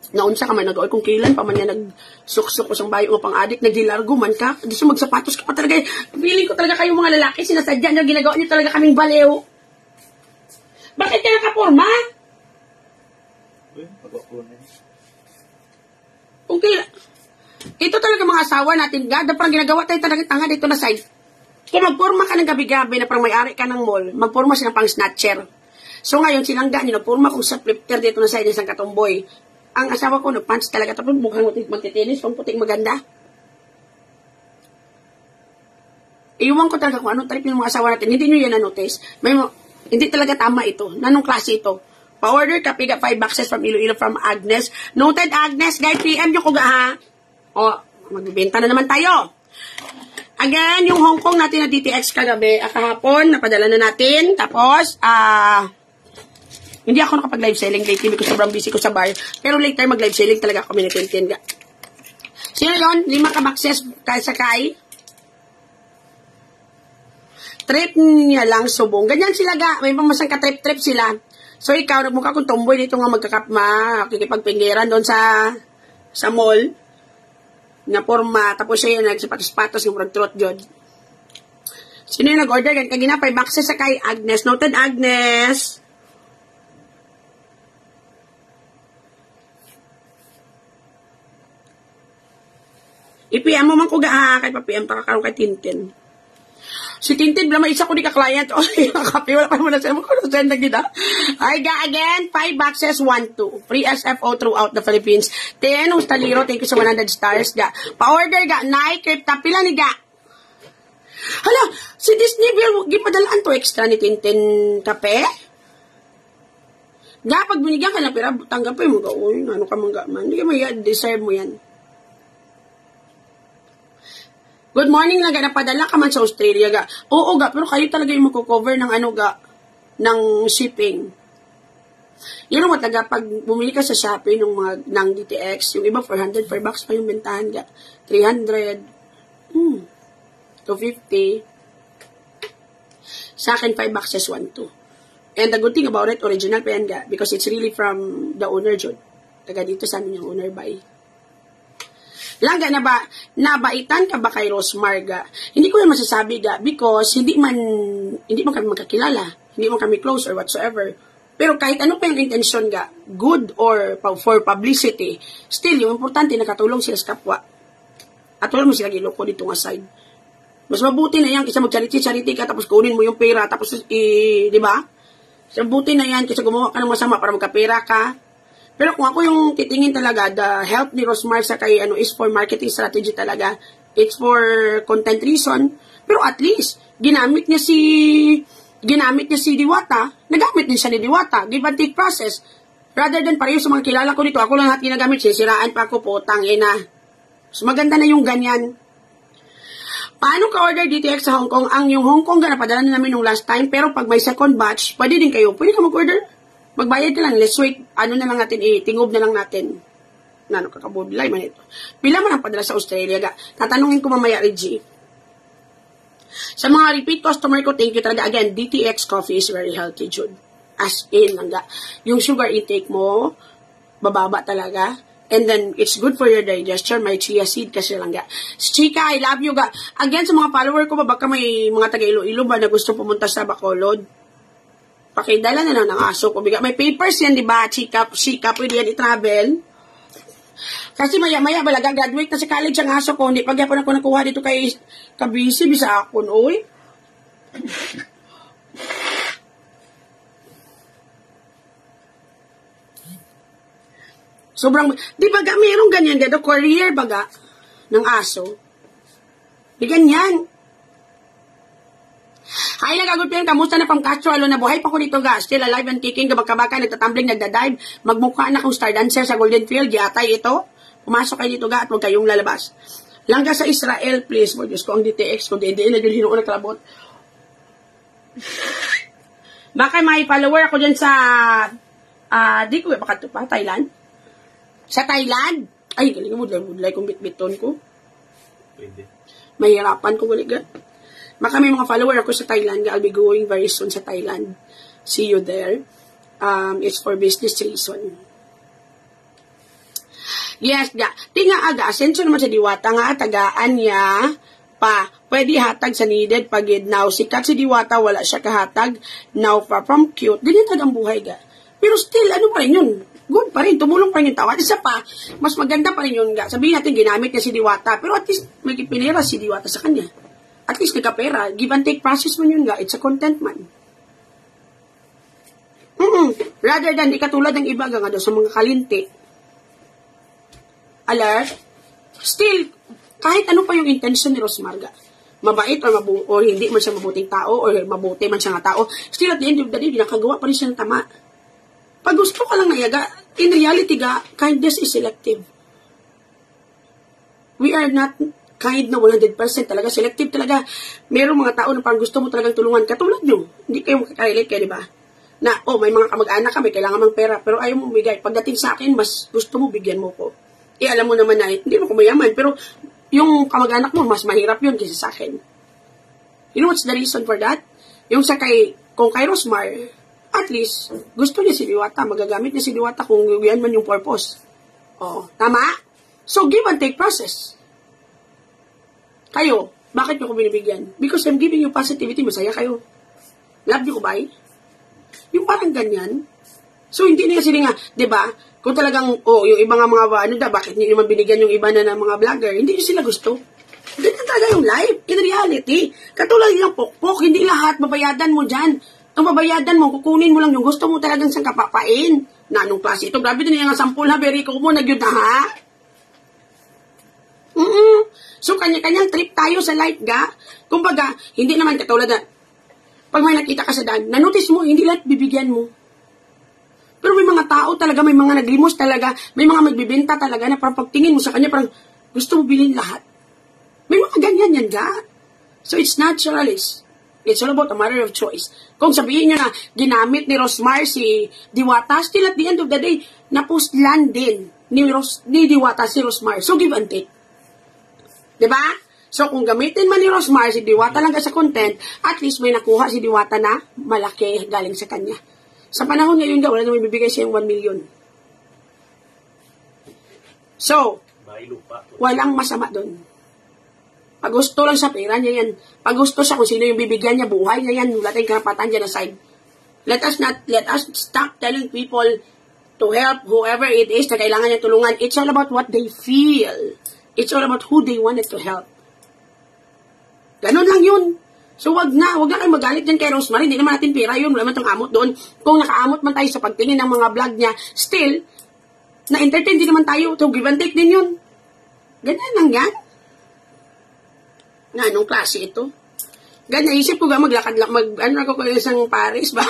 Naunsa ka man nag-oy kung kailan pa man niya nag-suksok ko sang bayo nga pang-adik, nagdilargo man ka. Di siya magsapatos ka pa talaga. Feeling ko talaga kayong mga lalaki, sinasadya niyo, ginagawa niyo talaga kaming baliw. Bakit ka nakaporma? Kung kailan, ito talaga mga asawa natin, gada parang ginagawa tayo talaga tanga dito na side. Kung magporma ka ng gabi-gabi na parang may-ari ka ng mall, magporma sila pang snatcher. So ngayon, silang gani, nagporma kung sa flipter dito na side isang katomboy. Ang asawa ko, nagpants talaga, tapos mukhang magtitinis, pang puting maganda. Iwan ko talaga kung anong trip yung mga asawa natin. Hindi nyo yan na-notice. Hindi talaga tama ito. Nanong klase ito? Pa-order ka, piga 5 boxes from Iloilo from Agnes. Noted, Agnes. Guys, PM nyo ko ga, ha? O, magbibenta na naman tayo. Again, yung Hong Kong natin na DTX kagabi, kahapon, napadala na natin. Tapos, hindi ako nakapag-live selling lately because sobrang busy ko sa bar. Pero later, mag-live selling talaga ako minitintin ga. Sino yun? 5 ka boxes kay sakay. Trip niya lang subong. Ganyan sila ga. May pamasang ka-trip-trip sila. So, ikaw, nagmukha kong tomboy dito nga makikipagpingiran doon sa mall na forma. Tapos siya yun, nagsapatos-patos yung trot yun. Sino yung nag-order? Kagina, 5 boxes sa kay Agnes. Noted, Agnes. I-PM mo man ko ga, kahit pa-PM pa kakaroon kay Tintin. Si Tintin, may isa ko di ka-client. O, kape, wala pa naman na sa'yo. Send na gina. Ay, ga, again, 5 boxes, 1-2. Free SFO throughout the Philippines. 10, Ustaliro, thank you sa 100 stars, ga. Pa-order, ga, Nike, Crypta, pila ni ga. Hala, si Disney, gipadalaan to extra ni Tintin kape? Ga, pag binigyan ka na pera, tanggapin mo ga, uy, ano ka mangga man. Hindi ka may deserve mo yan. Good morning lang, napadala ka man sa Australia, ga. Oo, ga, pero kayo talaga yung magko-cover ng ano, ga, ng shipping. You know what, ga, pag bumili ka sa Shopee ng DTX, yung iba 400 per box pa yung bentahan, ga. 300, 250. Sa akin, 5 boxes, 1-2. And the good thing about it, original pa yan, ga, because it's really from the owner, Jod. Taga dito sa amin yung owner buy. Langga na ba, nabaitan ka ba kay Rosmar ga? Hindi ko yan masasabi ga, because hindi man kami magkakilala, hindi man kami close or whatsoever. Pero kahit ano pa yung intention ga, good or for publicity, still yung importante nakatulong sila sa kapwa. At wala mo sila giloko dito nga side. Mas mabuti na yan kaysa mag-charity ka tapos kunin mo yung pera tapos, di ba? Mas mabuti na yan kaysa gumawa ka ng masama para magkapera ka. Pero kung ako yung titingin talaga, the help ni Rosmar sa kay is for marketing strategy talaga. It's for content reason. Pero at least, ginamit niya si Diwata, nagamit din siya ni Diwata, give and take process. Rather than pareho sa mga kilala ko dito, ako lang lahat ginagamit, sisiraan pa ako po, tangina. So maganda na yung ganyan. Paano ka-order DTX sa Hong Kong? Ang yung Hong Kong, napadala na namin nung last time, pero pag may second batch, pwede din kayo. Pwede ka mag-order. Magbayad ka lang. Let's wait. Ano na lang natin, tingob na lang natin. Nano, kakabudlay man ito. Pila man ang padala sa Australia, ga. Tatanungin ko mamaya, Reggie. Sa mga repeat customer ko, thank you talaga. Again, DTX coffee is very healthy, Jude. As in, lang ga. Yung sugar intake mo, bababa talaga. And then, it's good for your digestion. May chia seed kasi lang ga. Chika, I love you ga. Again, sa mga follower ko ba, baka may mga taga-Iloilo ba na gusto pumunta sa Bacolod? Pakidala na lang ng aso ko. May papers yan, di ba? Chika, pwede yan i-travel. Kasi maya-maya, balaga, graduate na sa college ang aso ko. Hindi pag ako nakuha dito kay Kabisi, bisa ako, oy. Sobrang, di baga, mayroong ganyan, gado, career baga, ng aso. Di ganyan. Hi, nagagulpian, kamusta na pang casual, na buhay pa ko dito, ga, still alive and kicking, kabaka, nagtatumbling, nagdadive, magmukha na kung star dancer sa Golden Field, yatay ito, pumasok kayo dito, ga, at huwag kayong lalabas. Langga sa Israel, please, mo, Diyos ko, ang DTX, kung hindi na din hinuon nakalabot. Baka may follower ako dyan sa, di ko, baka ito pa, Thailand? Sa Thailand? Ay, galing mo, budlay kong bitbiton ko. Pwede. Mahirapan ko, galing. Baka may mga follower ako sa Thailand. I'll be going very soon sa Thailand. See you there. It's for business reason. Yes, ga. Tinga aga. Sensor naman sa Diwata nga. Tagaan niya pa. Pwede hatag sa needed pagid now. Sikat si Diwata. Wala siya kahatag. Now pa from cute. Ganyan ang buhay ga. Pero still, ano pa rin yun? Good pa rin. Tumulong pa rin yung tawa. Isa pa, mas maganda pa rin yun ga. Sabihin natin, ginamit niya si Diwata. Pero at least, may pinera si Diwata sa kanya. At least nagkapera. Give and take process man yun ga. It's a content man. Rather than di katulad ng iba ga nga sa mga kalinti. Alert. Still, kahit ano pa yung intention ni Rosmar ga. Mabait or hindi man siya mabuting tao or mabuti man siya nga tao. Still at the end of the day, nakagawa pa rin siya ng tama. Pag gusto ka lang nayaga, in reality ga, kindness is selective. We are not kind na 100% talaga, selective talaga. Merong mga tao na parang gusto mo talagang tulungan, katulad nyo. Hindi kayo makakarelate kayo, di ba? Na, may mga kamag-anak ka, may kailangan mang pera, pero ayaw mo bigay. Pagdating sa akin, mas gusto mo, bigyan mo ko. Alam mo naman na, hindi mo ko mayaman, pero yung kamag-anak mo, mas mahirap yun kaysa sa akin. You know what's the reason for that? Yung kung kay Rosmar, at least, gusto niya si Diwata, magagamit niya si Diwata kung yan man yung purpose. Tama? So, give and take process. Kayo, bakit nyo ko binibigyan? Because I'm giving you positivity, masaya kayo. Love nyo ko ba? Yung parang ganyan. So, hindi niya sila nga, diba? Kung talagang, yung iba nga mga, bakit niyo naman binigyan yung iba na ng mga vlogger? Hindi nyo sila gusto. Ganyan talaga yung life, in reality. Katulad yung pokpok, hindi lahat, babayadan mo dyan. Ang babayadan mo, kukunin mo lang yung gusto mo talagang siyang kapapain. Na anong klase ito? Grabe din yung sampul ha, very ko mo, nagyod na ha? So, kanya-kanyang trip tayo sa life, ga. Kumbaga, hindi naman katulad na, pag may nakita ka sa daan, na-notice mo, hindi lahat bibigyan mo. Pero may mga tao talaga, may mga naglimos talaga, may mga magbibenta talaga na parang pagtingin mo sa kanya, parang gusto mo bilhin lahat. May mga ganyan yan, ga. So, it's natural, it's all about a matter of choice. Kung sabihin nyo na, ginamit ni Rosmar si Diwata, still at the end of the day, napustlan din ni Diwata si Rosmar. So, give and take. Diba? So, kung gamitin man ni Rosmar si Diwata lang sa content, at least may nakuha si Diwata na malaki galing sa kanya. Sa panahon ngayon, wala na may bibigay siyang 1 million. So, walang masama doon. Pag gusto lang sa pera niya yan. Pag gusto siya kung sino yung bibigyan niya, buhay niya yan. Wala tayong karapatan dyan aside. Let us stop telling people to help whoever it is na kailangan niya tulungan. It's all about what they feel. It's all about who they wanted to help. Ganon lang yun. So, wag na kayo magalit dyan kay Rosemary. Hindi naman natin pira yun. Wala man itong amot doon. Kung nakaamot man tayo sa pagtingin ng mga vlog niya, still, na-entertain din naman tayo. So, give and take din yun. Ganyan lang yan. Na, anong klase ito? Ganyan, isip ko ba maglakad lang, ano ako kung isang Paris ba?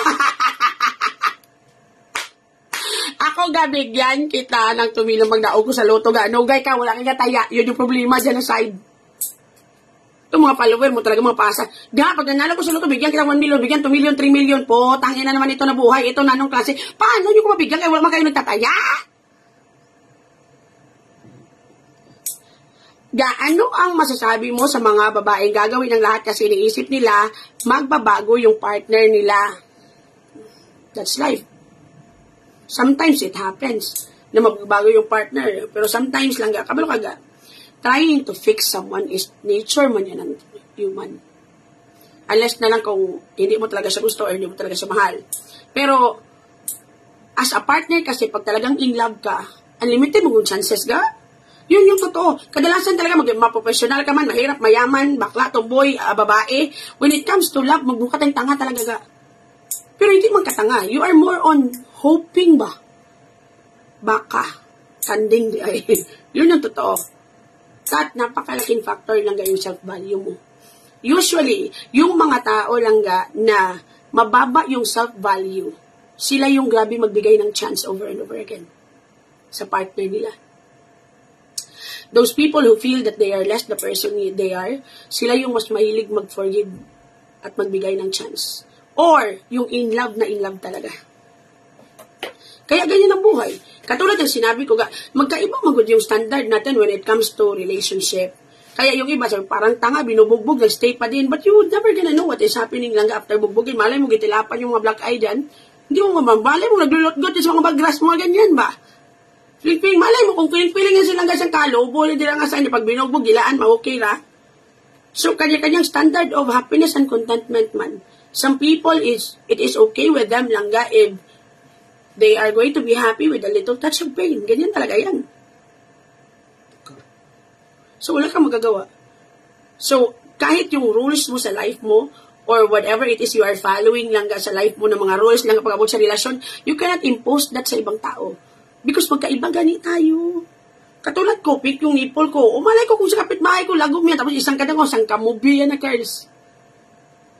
Ako gabigyan kita ng tumilong magdaog ko sa loto. Ganugay ka, wala kang taya. Yun yung problema dyan na side. Itong mga follower mo talaga mapasa. Pag nanalo ko sa loto, bigyan kita 1 million, bigyan 2 million, 3 million po. Tangin na naman ito na buhay. Ito na anong klase. Paano nyo ko mabigyan? Kaya wala man kayo nagtataya. Ano ang masasabi mo sa mga babaeng gagawin ng lahat kasi iniisip nila magbabago yung partner nila? That's life. Sometimes it happens na magbabago yung partner. Pero sometimes lang kabalo kaga. Trying to fix someone is nature man yan ng human. Unless na lang kung hindi mo talaga siya gusto or hindi mo talaga siya mahal. Pero, as a partner kasi, pag talagang in love ka, unlimited mo kung chances ka. Yun yung totoo. Kadalasan talaga, maprofessional ka man, mahirap, mayaman, bakla, tomboy, babae. When it comes to love, magbukat ang tanga talaga ka. Pero hindi man katanga. You are more on hoping ba? Baka. Kanding di ay. Yun yung totoo. At napakalaking factor lang yung self-value mo. Usually, yung mga tao lang na mababa yung self-value, sila yung grabe magbigay ng chance over and over again sa partner nila. Those people who feel that they are less the person they are, sila yung mas mahilig mag-forgive at magbigay ng chance. Or, yung in love talaga. Kaya ganyan ang buhay. Katulad ng sinabi ko, magkaiba magod yung standard natin when it comes to relationship. Kaya yung iba, parang tanga, binubugbog, nag-stay pa din. But you would never gonna know what is happening lang after bugbugin. Malay mo, gitilapan yung mga black eye dyan. Hindi mo mamambalay mo, naglulot-got sa mga bagras mo, ganyan ba? Feeling, malay mo, kung feeling nga silang gasang kalo, buli din lang nga sa inyo, pag binugbog, gilaan, ma-okay ra. So, kanya-kanyang standard of happiness and contentment man. Some people, it is okay with them lang if they are going to be happy with a little touch of pain. Ganyan talaga yan. So, wala kang magagawa. So, kahit yung rules mo sa life mo, or whatever it is you are following lang sa life mo ng mga rules lang pag-abot sa relasyon, you cannot impose that sa ibang tao. Because magkaiba gani tayo. Katulad ko, pick yung nipple ko. Umalay ko kung sa kapitbahay ko, lagom yan. Tapos isang kadang isang kamubi yan na curls.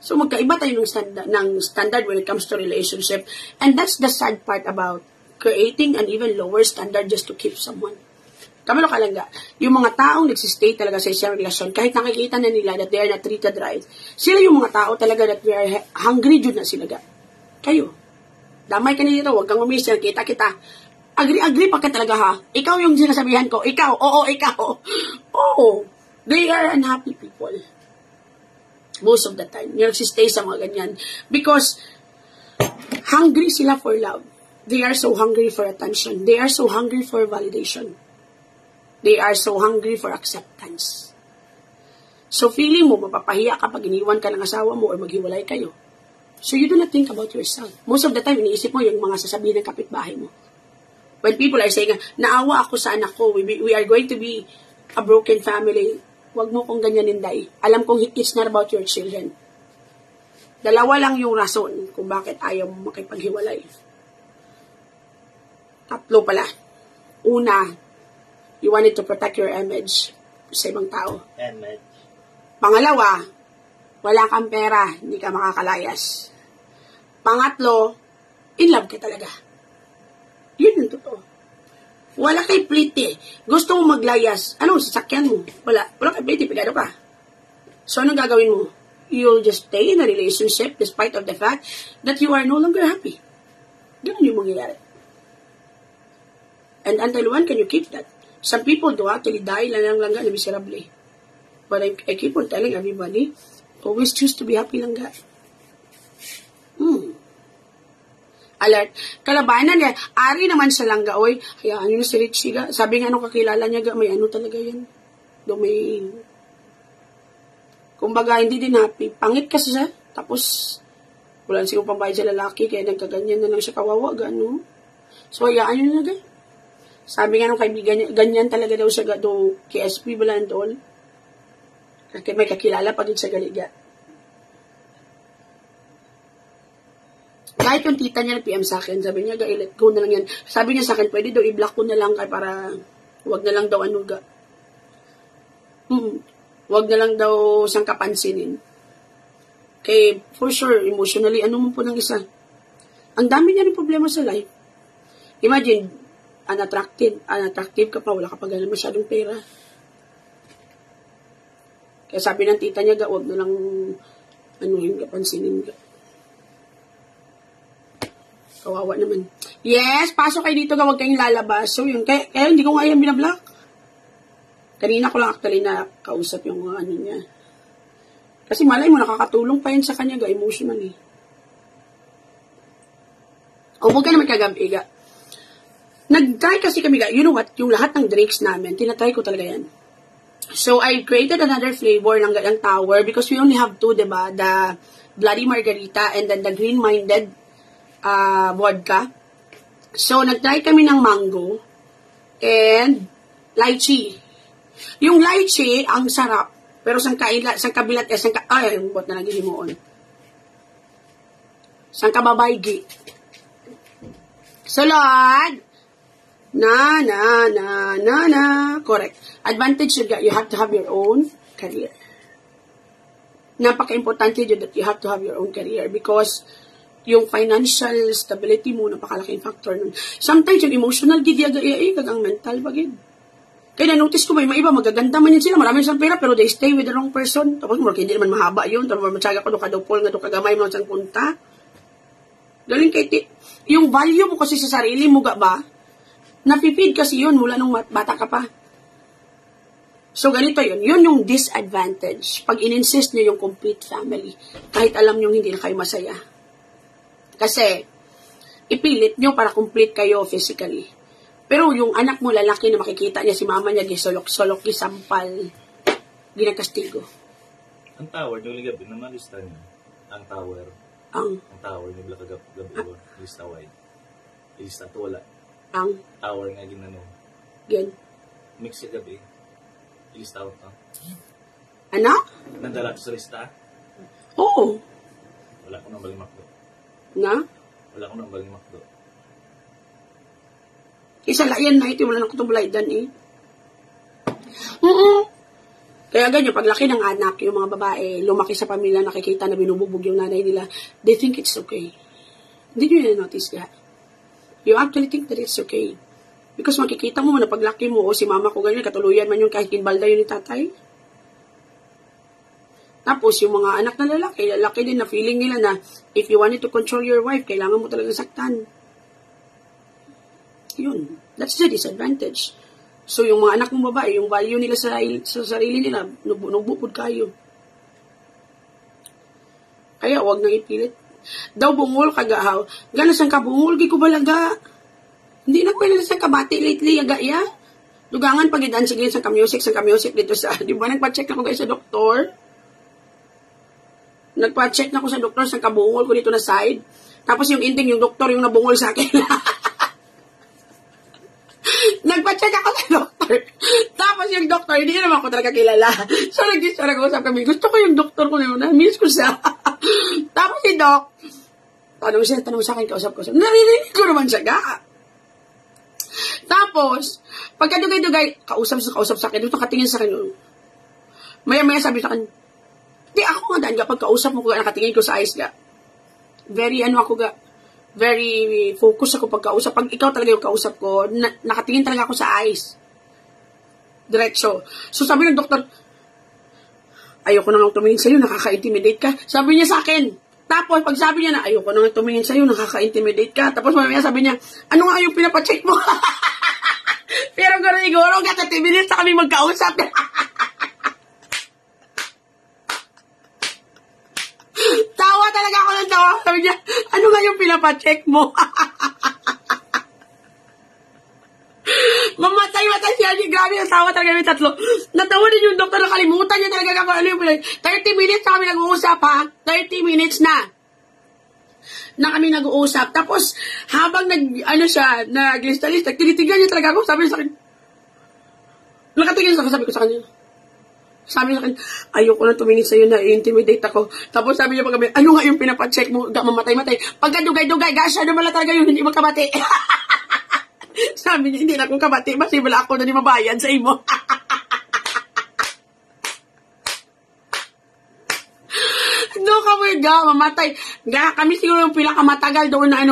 So, magkaiba tayo ng standard when it comes to relationship. And that's the sad part about creating an even lower standard just to keep someone. Kamalo ka lang yung mga taong nagsistay talaga sa isang relasyon, kahit nakikita na nila that they are not treated right, sila yung mga tao talaga that we are hungry jud na sila Kayo. Damay ka nito, huwag kang umisir, kita. Agree pa ka talaga ha. Ikaw yung sinasabihan ko. Ikaw. Ikaw. Oo. They are unhappy people. Most of the time. Yung nagsistay sa mga ganyan. Because, hungry sila for love. They are so hungry for attention. They are so hungry for validation. They are so hungry for acceptance. So, feeling mo, mapapahiya ka pag iniwan ka ng asawa mo or maghiwalay kayo. So, you do not think about yourself. Most of the time, iniisip mo yung mga sasabihin ng kapitbahay mo. When people are saying, naawa ako sa anak ko, we are going to be a broken family, huwag mo kong ganyanin, Day. Alam kong it's not about your children. Dalawa lang yung rason kung bakit ayaw mo makipaghiwalay. Tatlo pala. Una, you wanted to protect your image sa ibang tao. Image. Pangalawa, wala kang pera, hindi ka makakalayas. Pangatlo, in love ka talaga. Yun yung totoo. Wala kay plite. Gusto mo maglayas. Anong sasakyan mo? Wala kay plite. Pigado ka. So, anong gagawin mo? You'll just stay in a relationship despite of the fact that you are no longer happy. Ganun yung mangyayari. And until when can you keep that? Some people do actually die lang miserably. But I keep on telling everybody, always choose to be happy lang ga. Alert. Kalabanan niya, ari naman sa langga, oy, hayaan nyo na si Richie ga. Sabi nga nung kakilala niya ga, may ano talaga yan. May, kumbaga, hindi din happy. Pangit kasi siya. Tapos, wala sigong pambayad sa lalaki, kaya nagkaganyan na lang siya kawawa, gano. So, hayaan nyo na ga. Sabi nga nung kaibigan niya, ganyan talaga daw siya ga, do KSP bala and all. May kakilala pa din sa Galiga. Kahit yung tita niya PM sa akin, sabi niya, let go na lang yan. Sabi niya sa akin, pwede daw i-block ko na lang para wag na lang daw anuga. Wag na lang daw siyang kapansinin. Kaya for sure, emotionally, ano mo po ng isa. Ang dami niya rin problema sa life. Imagine, unattractive ka pa, wala ka pa ganun masyadong pera. Kaya sabi ng tita niya, wag na lang yung kapansinin ka. Kawawa naman. Yes, pasok kayo dito, huwag kayong lalabas. So yun, kaya hindi ko nga yan binablock. Kanina ko lang actually na kausap yung ano niya. Kasi malay mo, nakakatulong pa yun sa kanya, emotionally. O huwag ka naman kagabi, Nag-try kasi kami, you know what, yung lahat ng drinks namin, tinatry ko talaga yan. So, I created another flavor ng tower because we only have two, diba? The Bloody Margarita and then the Green-Minded vodka. So, nag-try kami ng mango and lychee. Yung lychee, ang sarap. Pero sang kabilat, buot na lagi himuon. Sang kababaygi. Sulod! Na. Correct. Advantage you have to have your own career. Napaka-importante yun that you have to have your own career because yung financial stability mo, napakalaking factor nun. Sometimes yung emotional kagang mental bagid. Kaya na-notice ko may iba, magaganda man yun sila, marami silang pera, pero they stay with the wrong person. Tapos mo, hindi naman mahaba yun. Tapos matyaga ko, kadupol, kagamay mo siyang punta. Galing kay yung value mo kasi sa sarili mo ba, napipid kasi yun mula nung bata ka pa. So, ganito yun. Yun yung disadvantage. Pag in-insist nyo yung complete family, kahit alam nyo hindi na kayo masaya. Kasi, ipilit nyo para complete kayo physically. Pero yung anak mo, lalaki na makikita niya, si mama niya, gisolok-solok, gisampal, ginakastigo. Ang tower, yung gabi, namalista niya. Ang tower. Ang tower, yung gabi, lista wide. Lista to, wala. Ang tower nga ginano. Gen. Mix sa gabi. Lista out ka. Ano? Nandala ko sa lista? Oo. Wala ko nang balimakdo. Na? Wala ko nang balimakdo. Isa layan na ito, wala na kutubulaydan Kaya ganyan, paglaki ng anak, yung mga babae, lumaki sa pamilya, nakikita na binububog yung nanay nila, they think it's okay. Hindi nyo na-notice that? You actually think that it's okay. Because makikita mo na paglaki mo, si mama ko ganyan, katuluyan man yung kahit kinbalda yun ni tatay. Tapos, yung mga anak na lalaki din na feeling nila na if you wanted to control your wife, kailangan mo talagang saktan. Yun. That's the disadvantage. So, yung mga anak mong babae, yung value nila sa sarili nila, nugbupod kayo. Kaya, wag nang ipilit. Daw bungol kagahaw. Gana sang kabungol, gi ko balaga. Hindi na ko nila sang kabati lately, ya. Dugangan pagidan, sige, sang ka-music dito sa, di ba, nagpa-check ako guys sa doktor? Nagpa-check na ko sa doktor, sang kabungol ko dito na side. Tapos yung ending, yung doktor, yung nabungol sa akin. Nagpa-check ako sa doktor. Tapos yung doktor, hindi naman ako talaga kilala. So, nag-usap kami. Gusto ko yung doktor ko na yun. Na-miss ko siya. Tapos si Doc, tanong sa akin, kausap ko siya. Naririnig ko naman siya, Tapos, pagkadugay-dugay, kausap sa akin, dito nakatingin sa akin. Maya-maya sabi sa akin, di ako nga daan, pag kausap mo ko, nakatingin ko sa eyes, very focus ako pagkausap. Pag ikaw talaga yung kausap ko, nakatingin talaga ako sa eyes. Diretso. So sabi ng doktor, ayoko na nga tumingin sa'yo, nakaka-intimidate ka. Sabi niya sa akin. Tapos pag sabi niya na, ayoko na nga tumingin sa'yo, nakaka-intimidate ka. Tapos mamaya sabi niya, ano nga yung pinapacheck mo? Pero gano'n siguro, 30 minutes na kami magkausap. Tawa talaga ako ng tawa. Sabi niya, ano nga yung pinapacheck mo? Mamatay siya. Grabe, natawa talaga yung tatlo. Natawa din yung doktor, nakalimutan niya talaga ako. Ano yung 30 minutes na kami nag-uusap, ha? 30 minutes na kami nag-uusap. Tapos, habang nag-lista-lista, tinitignan niya talaga ako. Sabi niya sa akin, nakatingin sa sabi ko sa kanya, Sabi sa akin, ayoko na tumingin sa'yo na intimidate ako. Tapos sabi niya pag ano nga yung pinapacheck mo, mamatay-matay. Pagka dugay-dugay, gasya naman lang talaga yung hindi magkabati. Sabi niya, hindi na akong kabati, basi wala ako na di mabayad sa imo. Doon kami mamatay. Kami siguro yung pinakamatagal doon na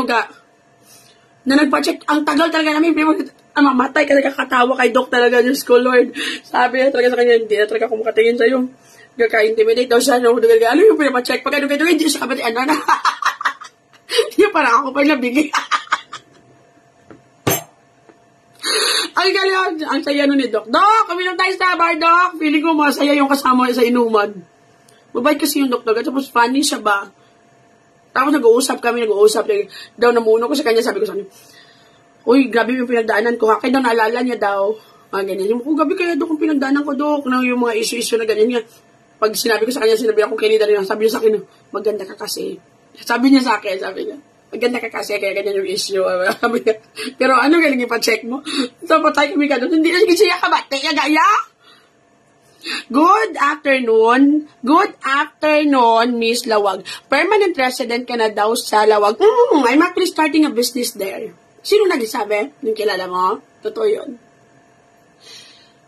na nagpa-check. Ang tagal talaga namin, mamatay kasi kakatawa kay Doc talaga, Diyos ko, Lord. Sabi niya talaga sa kanya, hindi na talaga ako makatingin sa'yo. Nagka-intimidate daw siya, no? Ano yung pinapacheck? Pagka dugay-dugay, hindi siya kabati, na. Yung parang ako pa nabigay. Ang galing, ang saya nun ni Doc. Doc, kami lang tayo sa bar, Doc. Feeling ko masaya yung kasama sa inuman. Mabait kasi yung Doc talaga, tapos funny siya ba? Tapos nag-uusap kami. Daw namuno ko sa kanya, sabi ko sa kanya, uy, grabe yung pinagdaanan ko. Kaya daw naalala niya daw. Ganyan. Yung, gabi kaya doon kung pinagdaanan ko, Dok. Yung mga issue-issue na ganyan niya. Pag sinabi ko sa kanya, sinabi ako kay Nida rin. Sabi niya sa akin, maganda ka kasi. Sabi niya sa akin, maganda ka kasi, kaya ganyan yung issue. Sabi niya, pero ano galing ipa-check mo? So, patay kami ka doon. Hindi na siya kabate. Gaya? Good afternoon. Good afternoon, Miss Lawag. Permanent resident ka na daw sa Lawag. I'm actually starting a business there. Sino nagsasabi? Yung kilala mo? Totoo yun.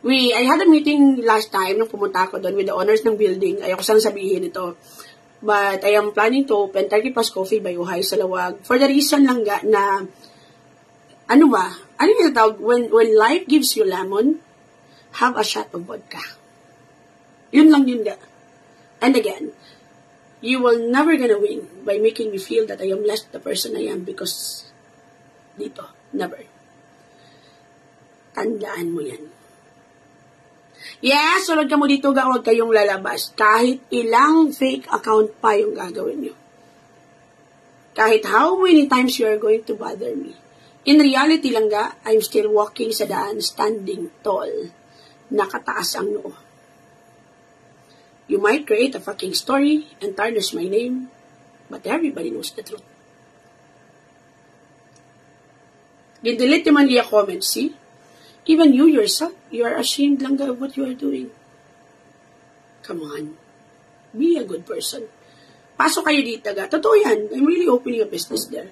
I had a meeting last time nung pumunta ako doon with the owners ng building. Ayoko saan sabihin ito. But I am planning to open 30 Plus Coffee by Uhay sa Lawag. For the reason lang na, ano yung tinatawag? When life gives you lemon, have a shot of vodka. Yun lang yun ga. And again, you will never gonna win by making me feel that I am less the person I am because dito. Never. Tandaan mo yan. Yes, sunod ka mo dito, huwag kayong lalabas. Kahit ilang fake account pa yung gagawin nyo. Kahit how many times you are going to bother me. In reality lang I'm still walking sa daan, standing tall. Nakataas ang noo. You might create a fucking story and tarnish my name, but everybody knows the truth. Delete naman niya comment, see? Even you yourself, you are ashamed lang of what you are doing. Come on. Be a good person. Pasok kayo dito, Totoo yan. I'm really opening a business there.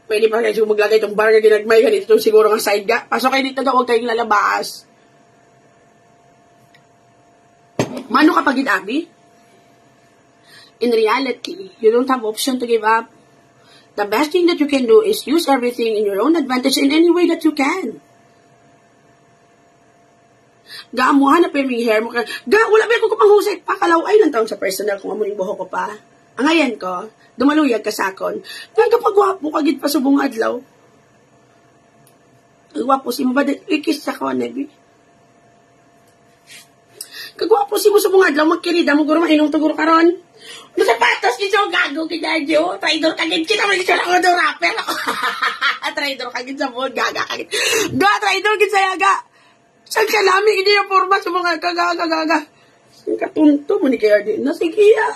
Pwede pa kayo maglagay itong bar na ginagmay ganito siguro ng side Pasok kayo dito, huwag kayong lalabas. Mano ka pagid, Abby? In reality, you don't have option to give up. The best thing that you can do is use everything in your own advantage in any way that you can. Gaamuhan na pa yung hair mo. Wala ba ko kumanghusay? Pakalaway lang taon sa personal kung amuning buho ko pa. Ang ayan ko, dumaluyag ka sa akon. Nagkapagwapo kagit pa subong adlaw. Gwapo si mo ba? Ikis sa ko, Nebi. Kagwapo si mo subong adlaw. Magkirida mo guro mainong tuguro karon. Masapatos kita gago kinadyo. Traidor kagit kita mo isa lang do rapper. Traidor kagit sa phone gaga kagit. Traidor kit sa yaga. Saan ka namin hindi yung forma sa mga kagaga. Saan ka tunto mo ni kaya din. Nasigiya.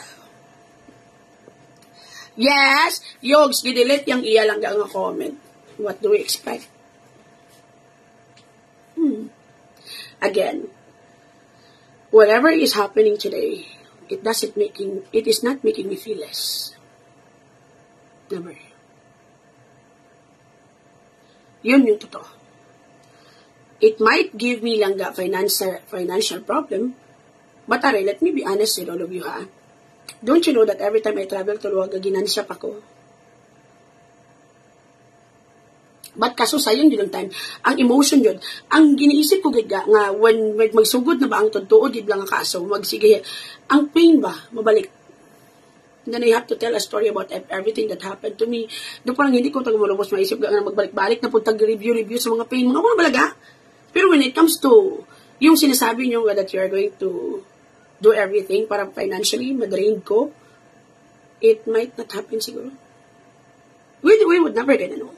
Yes, Yogs, gidelete yung iya lang ang comment. What do we expect? Again, whatever is happening today, it is not making me feel less. Never. Yun yung totoo. It might give me lang financial problem, but let me be honest with all of you, ha? Don't you know that every time I travel to Luwag, ginansya pa ko? But kaso sayang yun ang time. Ang emotion yun. Ang giniisip ko nga when magsugod na ba ang tuntuod, yun lang ang kaso, magsige, ang pain ba, mabalik. And then I have to tell a story about everything that happened to me. Doon parang hindi ko tagumulubos maisip nga magbalik-balik na po tag-review sa mga pain. Mga balaga. Pero when it comes to yung sinasabi nyo that you are going to do everything para financially madrain ko, it might not happen siguro. We would never gonna know.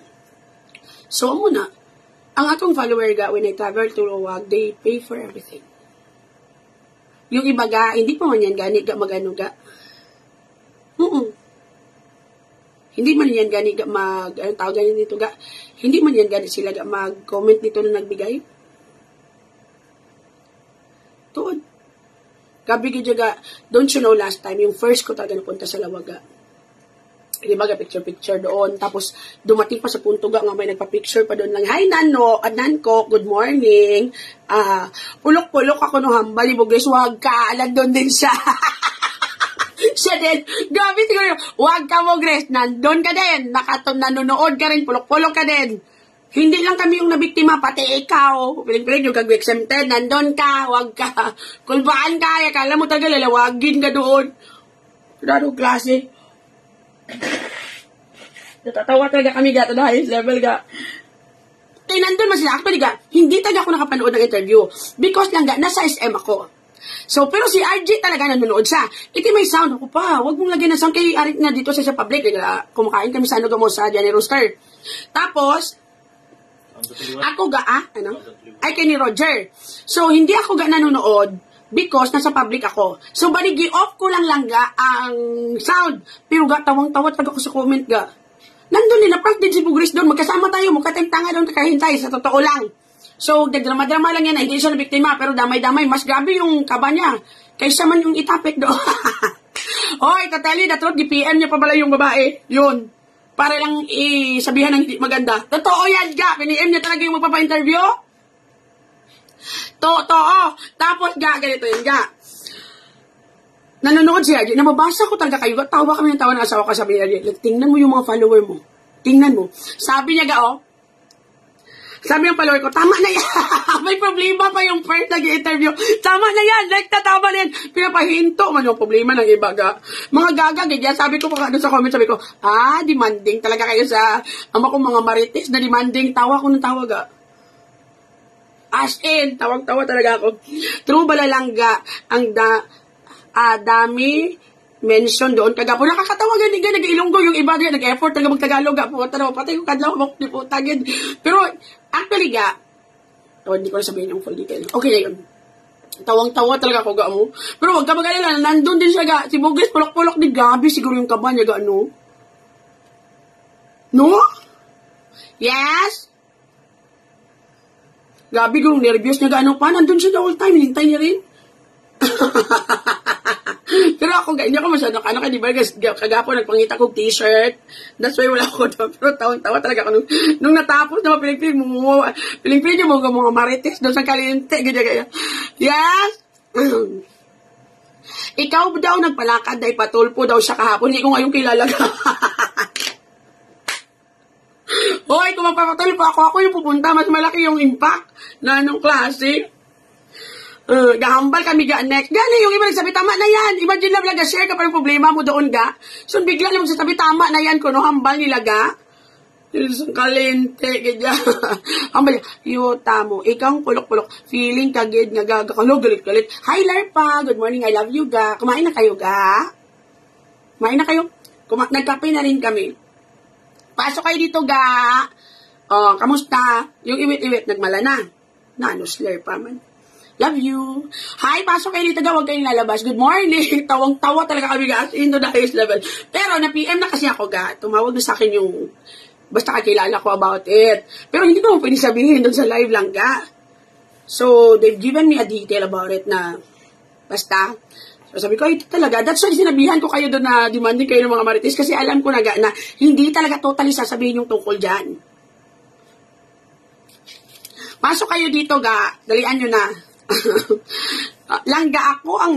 So, muna, ang atong follower when I travel to Luwag, they pay for everything. Yung iba hindi pa man yan gani magano Hindi man yan gani anong tawag ganyan dito hindi man yan gani sila mag-comment dito na nagbigay. Tuod. Gabi gijaga, don't you know last time, yung first ko talaga napunta sa Lawaga. Di ba, picture-picture doon. Tapos, dumating pa sa punto nga may nagpa-picture pa doon lang. Hi, Nano, at Nanko, good morning. Pulok-pulok ako no hambal, ni Bugres, wag ka, alam doon din siya. Siya din, grabe siguro, wag ka Bugres, nandun ka din, nanonood ka rin, pulok-pulok ka din. Hindi lang kami yung nabiktima, pati ikaw. Piling-piling yung kag-exempted, nandun ka, wag ka. Kulbaan ka, akala mo talaga lalawagin ka doon. Lalo klase. Natatawa talaga kami gato na highest level ga. Nandun man sila. Actually ga, hindi talaga ako nakapanood ng interview. Because lang ga, nasa SM ako. So, pero si RJ talaga nanonood siya. Iti may sound ako pa. Huwag mong lagyan ng sound kay Arit na dito sa public. Kumakain kami sa ano mo sa Johnny Rooster. Tapos, ako ga, ano? Ay, kay ni Roger. So, hindi ako ga nanonood because nasa public ako. So, baligi off ko lang ga ang sound. Pero ga, tawang-tawa talaga ako sa comment ga. Nandun nila, prank din si Bugres doon. Magkasama tayo, magkateng-tanga doon, kahintay, sa totoo lang. So, drama-drama lang yan, hindi siya na biktima, pero damay-damay, mas grabe yung kaba niya. Kaysa man yung itapik doon. Hoy, tatali, datrot, di-PM niya pa pala yung babae. Yun. Para lang sabihan ng hindi maganda. Totoo yan, ga. Pini-PM niya talaga yung magpapa-interview. Totoo. Tapos, ga, ganito yun, ga. Nanonood siya, nababasa ko talaga kayo. Tawa kami ng tawa ng asawa ko, sabi niya, tingnan mo yung mga follower mo. Tingnan mo. Sabi niya, ga, sabi ng follower ko, tama na yan. May problema pa yung first nag-interview. Tama na yan. Like, tama na yan. Pinapahinto man yung problema ng iba, ga. Mga gaga, ganyan. Sabi ko pa sa comment, sabi ko, demanding talaga kayo sa ama ko mga marites na demanding. Tawa ko ng tawa, ga. As in, tawag-tawa talaga ako. True balalangga, ang dami mention doon kagapo. Nakakatawa gani nag-Ilonggo yung iba din nag-effort talaga mag-Tagalog po. Tara, patay ko kadlaw mo di po tagid. Pero actually ga, hindi ko na sabihin yung full detail. Okay na yun. Tawang-tawa talaga ako ga mo. Pero wag ka mag-alala, nandun din siya ga. Si Bugres pulok-pulok din gabi siguro yung kaba niya ga ano. No? Yes? Gabi gulong nervyos niya ga ano pa. Nandun siya the whole time. Hinintay niya rin. Pero ako, hindi ako masyado, di ba, kagapo, nagpangita kong t-shirt. That's why wala ako doon. Pero tawa talaga ako. Nung natapos na piling-piling niya mga marites doon sa Kalinte. Ganyan. Yes! Ikaw daw nagpalakad na ipatulpo daw siya kahapon. Hindi ko ngayon kilala ka. Hoy, kung magpapatulpo ako yung pupunta. Mas malaki yung impact na anong klase. Gahambal kami ga next. Gani yung iba nagsabi, tama na yan. Imagine lang lang, share ka pa yung problema mo doon ga. So, bigla lang magsasabi, tama na yan. Kuno, hambal nila ga. Kalente, ganyan. Hambal, yuta mo. Ikaw pulok-pulok. Feeling kagid nga gagakalog, galit-galit. Hi, Larpa. Good morning, I love you ga. Kumain na kayo ga. Kumain na kayo. Nagkape na rin kami. Pasok kayo dito ga. Kamusta? Yung iwit-iwit, nagmala na. Nanos, Larpa man. Love you. Hi, pasok kayo dito ga, huwag kayong lalabas. Good morning. Tawang-tawa talaga kami ga, into the highest level. Pero na-PM na kasi ako ga, tumawag na sa akin yung, basta kakilala ko about it. Pero hindi ko pwede sabihin doon sa live lang ga. So, they've given me a detail about it na, basta, so sabi ko, ito talaga, that's why sinabihan ko kayo doon na demanding kayo ng mga marites, kasi alam ko na ga, na hindi talaga totally sasabihin yung tungkol dyan. Pasok kayo dito ga, dalian nyo na. Langga ako ang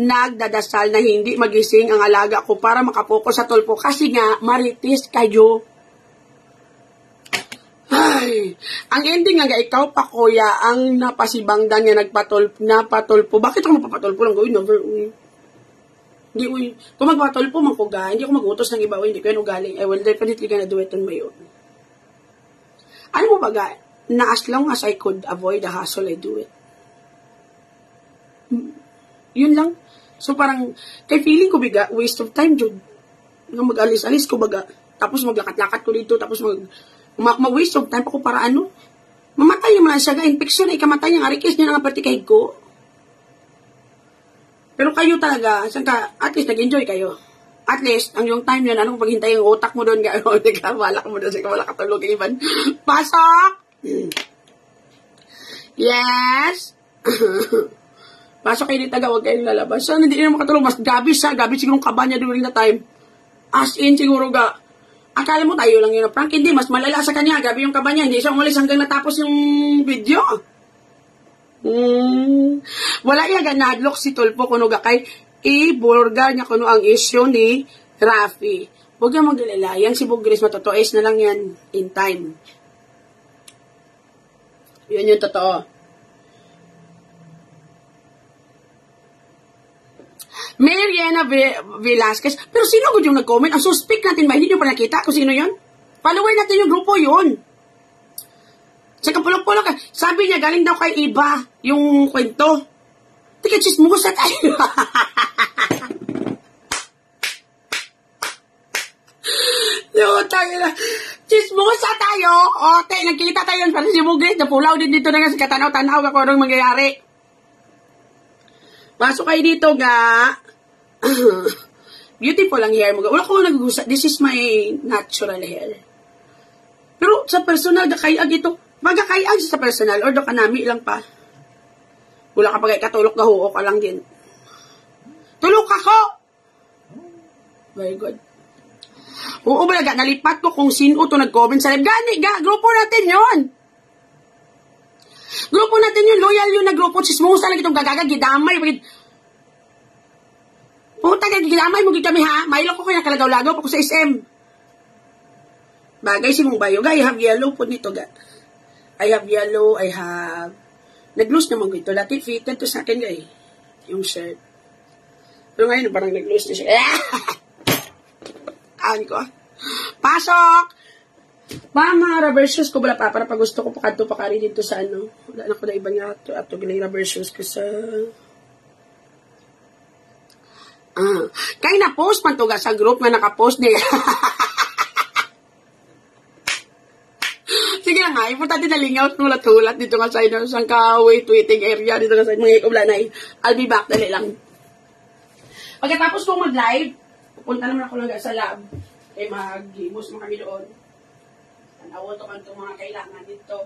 nagdadasal na hindi magising ang alaga ko para makapokus sa tulpo kasi nga marites kayo. Ay, ang ending nga ikaw pa kuya ang napasibangdan nga napatulpo. Bakit ako mapapatulpo lang gawin? Hindi kung magpatulpo man ko ga, hindi ako magutos ng iba, hindi ko yan ugaling. I will definitely gonna do it on my own. Ano mo ba ga? Na as long as I could avoid the hassle, I do it. Yun lang. So, parang, kay feeling ko, biga, waste of time, Jud. Nga mag-alis-alis ko, baga. Tapos, maglakat-lakat ko dito. Tapos, mag-waste of time pa ko para ano. Mamatay yung mga siya, infection, ay kamatay yung arikis niya nga partikay ko. Pero kayo talaga, at least, nag-enjoy kayo. At least, ang yung time yun, anong paghintay yung utak mo doon, wala ka mo doon, wala katulog, Ivan. Pasok! Yes. Pasok kayo ni taga, huwag kayong lalabas. So, hindi na makatulog. Mas gabi siya. Gabi siguro kaba niya during the time. As in, siguro akala mo tayo lang yun. Frank, hindi. Mas malala sa kanya. Gabi yung kaba niya. Hindi siya umalis hanggang natapos yung video. Wala iya ganadlok si Tulpo kuno kay i-burger niya kuno ang issue ni Rafi. Huwag yung mag-alala. Yang si Bugris matotoes na lang yan in time. Yun yung totoo. Mariana Velasquez. Pero sino ko yung nag-comment? Ang suspect natin ba? Hindi nyo pa nakita kung sino yun? Follower natin yung grupo yun. Sa kapulok-pulok ka. Sabi niya, galing daw kay iba yung kwento. Tika, chismos na tayo. Tayo na. Chismos na tayo. O, nagkita tayo yun. Parang si Bugris, napulaw din dito na nga sa katanaw-tanaw ako anong mangyayari. Pasok kayo dito, ga. Beautiful ang hair mo. Wala ko nag-usa. This is my natural hair. Pero sa personal, kaya dito, magkakayag sa personal, or do ka nami lang pa. Wala ka pagay katulok, gahuo ka lang din. Tulok ako! Very good. Oo, balaga, nalipat ko kung sino to nag-comment sa live. Gani, grupo natin yon. Grupo natin yun, loyal yun na grupo. Sismusa lang itong gagaga, gidamay. Puta, gidamay mo kami ha. Maylo ko kaya kalagaw-lagaw pa ko sa SM. Bagay si mong bayo. I have yellow po nito, ga. I have yellow, I have... Nag-loose naman ko ito. Dati fitted to sa akin, guys. Yung shirt. Pero ngayon, parang nag-loose na siya. Kaan ko. Pasok! Mga rubber shoes ko wala pa. Para pag gusto ko pakadto pa kari dito sa ano. Wala na ko na iba nga ito. Ato ginay rubber shoes ko sa... Kaya na-post man to ga sa group nga naka-post niya. Sige na nga, importante na lingaw tulat-tulat dito nga sa isang kahoy, tweeting area, dito nga sa mga ikobla na I'll be back, dali lang. Pagkatapos kong mag-live, pupunta naman ako lang sa lab, eh mag-gimos mo kami doon. Tanawo to kanto mga kailangan dito.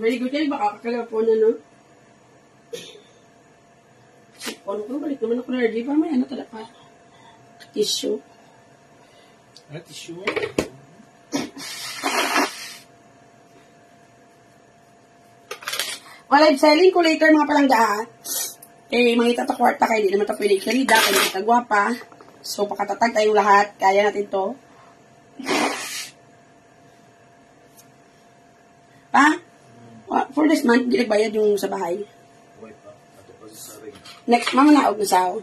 Very good yan, baka kakagapon na, no? Sipon ko, balik naman ako na RG pa, may ano talaga. Tissue. Tissue? Live selling ko later mga palanggaan. Eh, mangita ta kwarta kayo, hindi naman ito pwede kalida, kayo kita guwapa. So, pakatatag tayong lahat, kaya natin to. Pa? For this month, hindi nagbayad yung sa bahay. Wait pa. Ato pa sa ring. Next, mga naog na sao.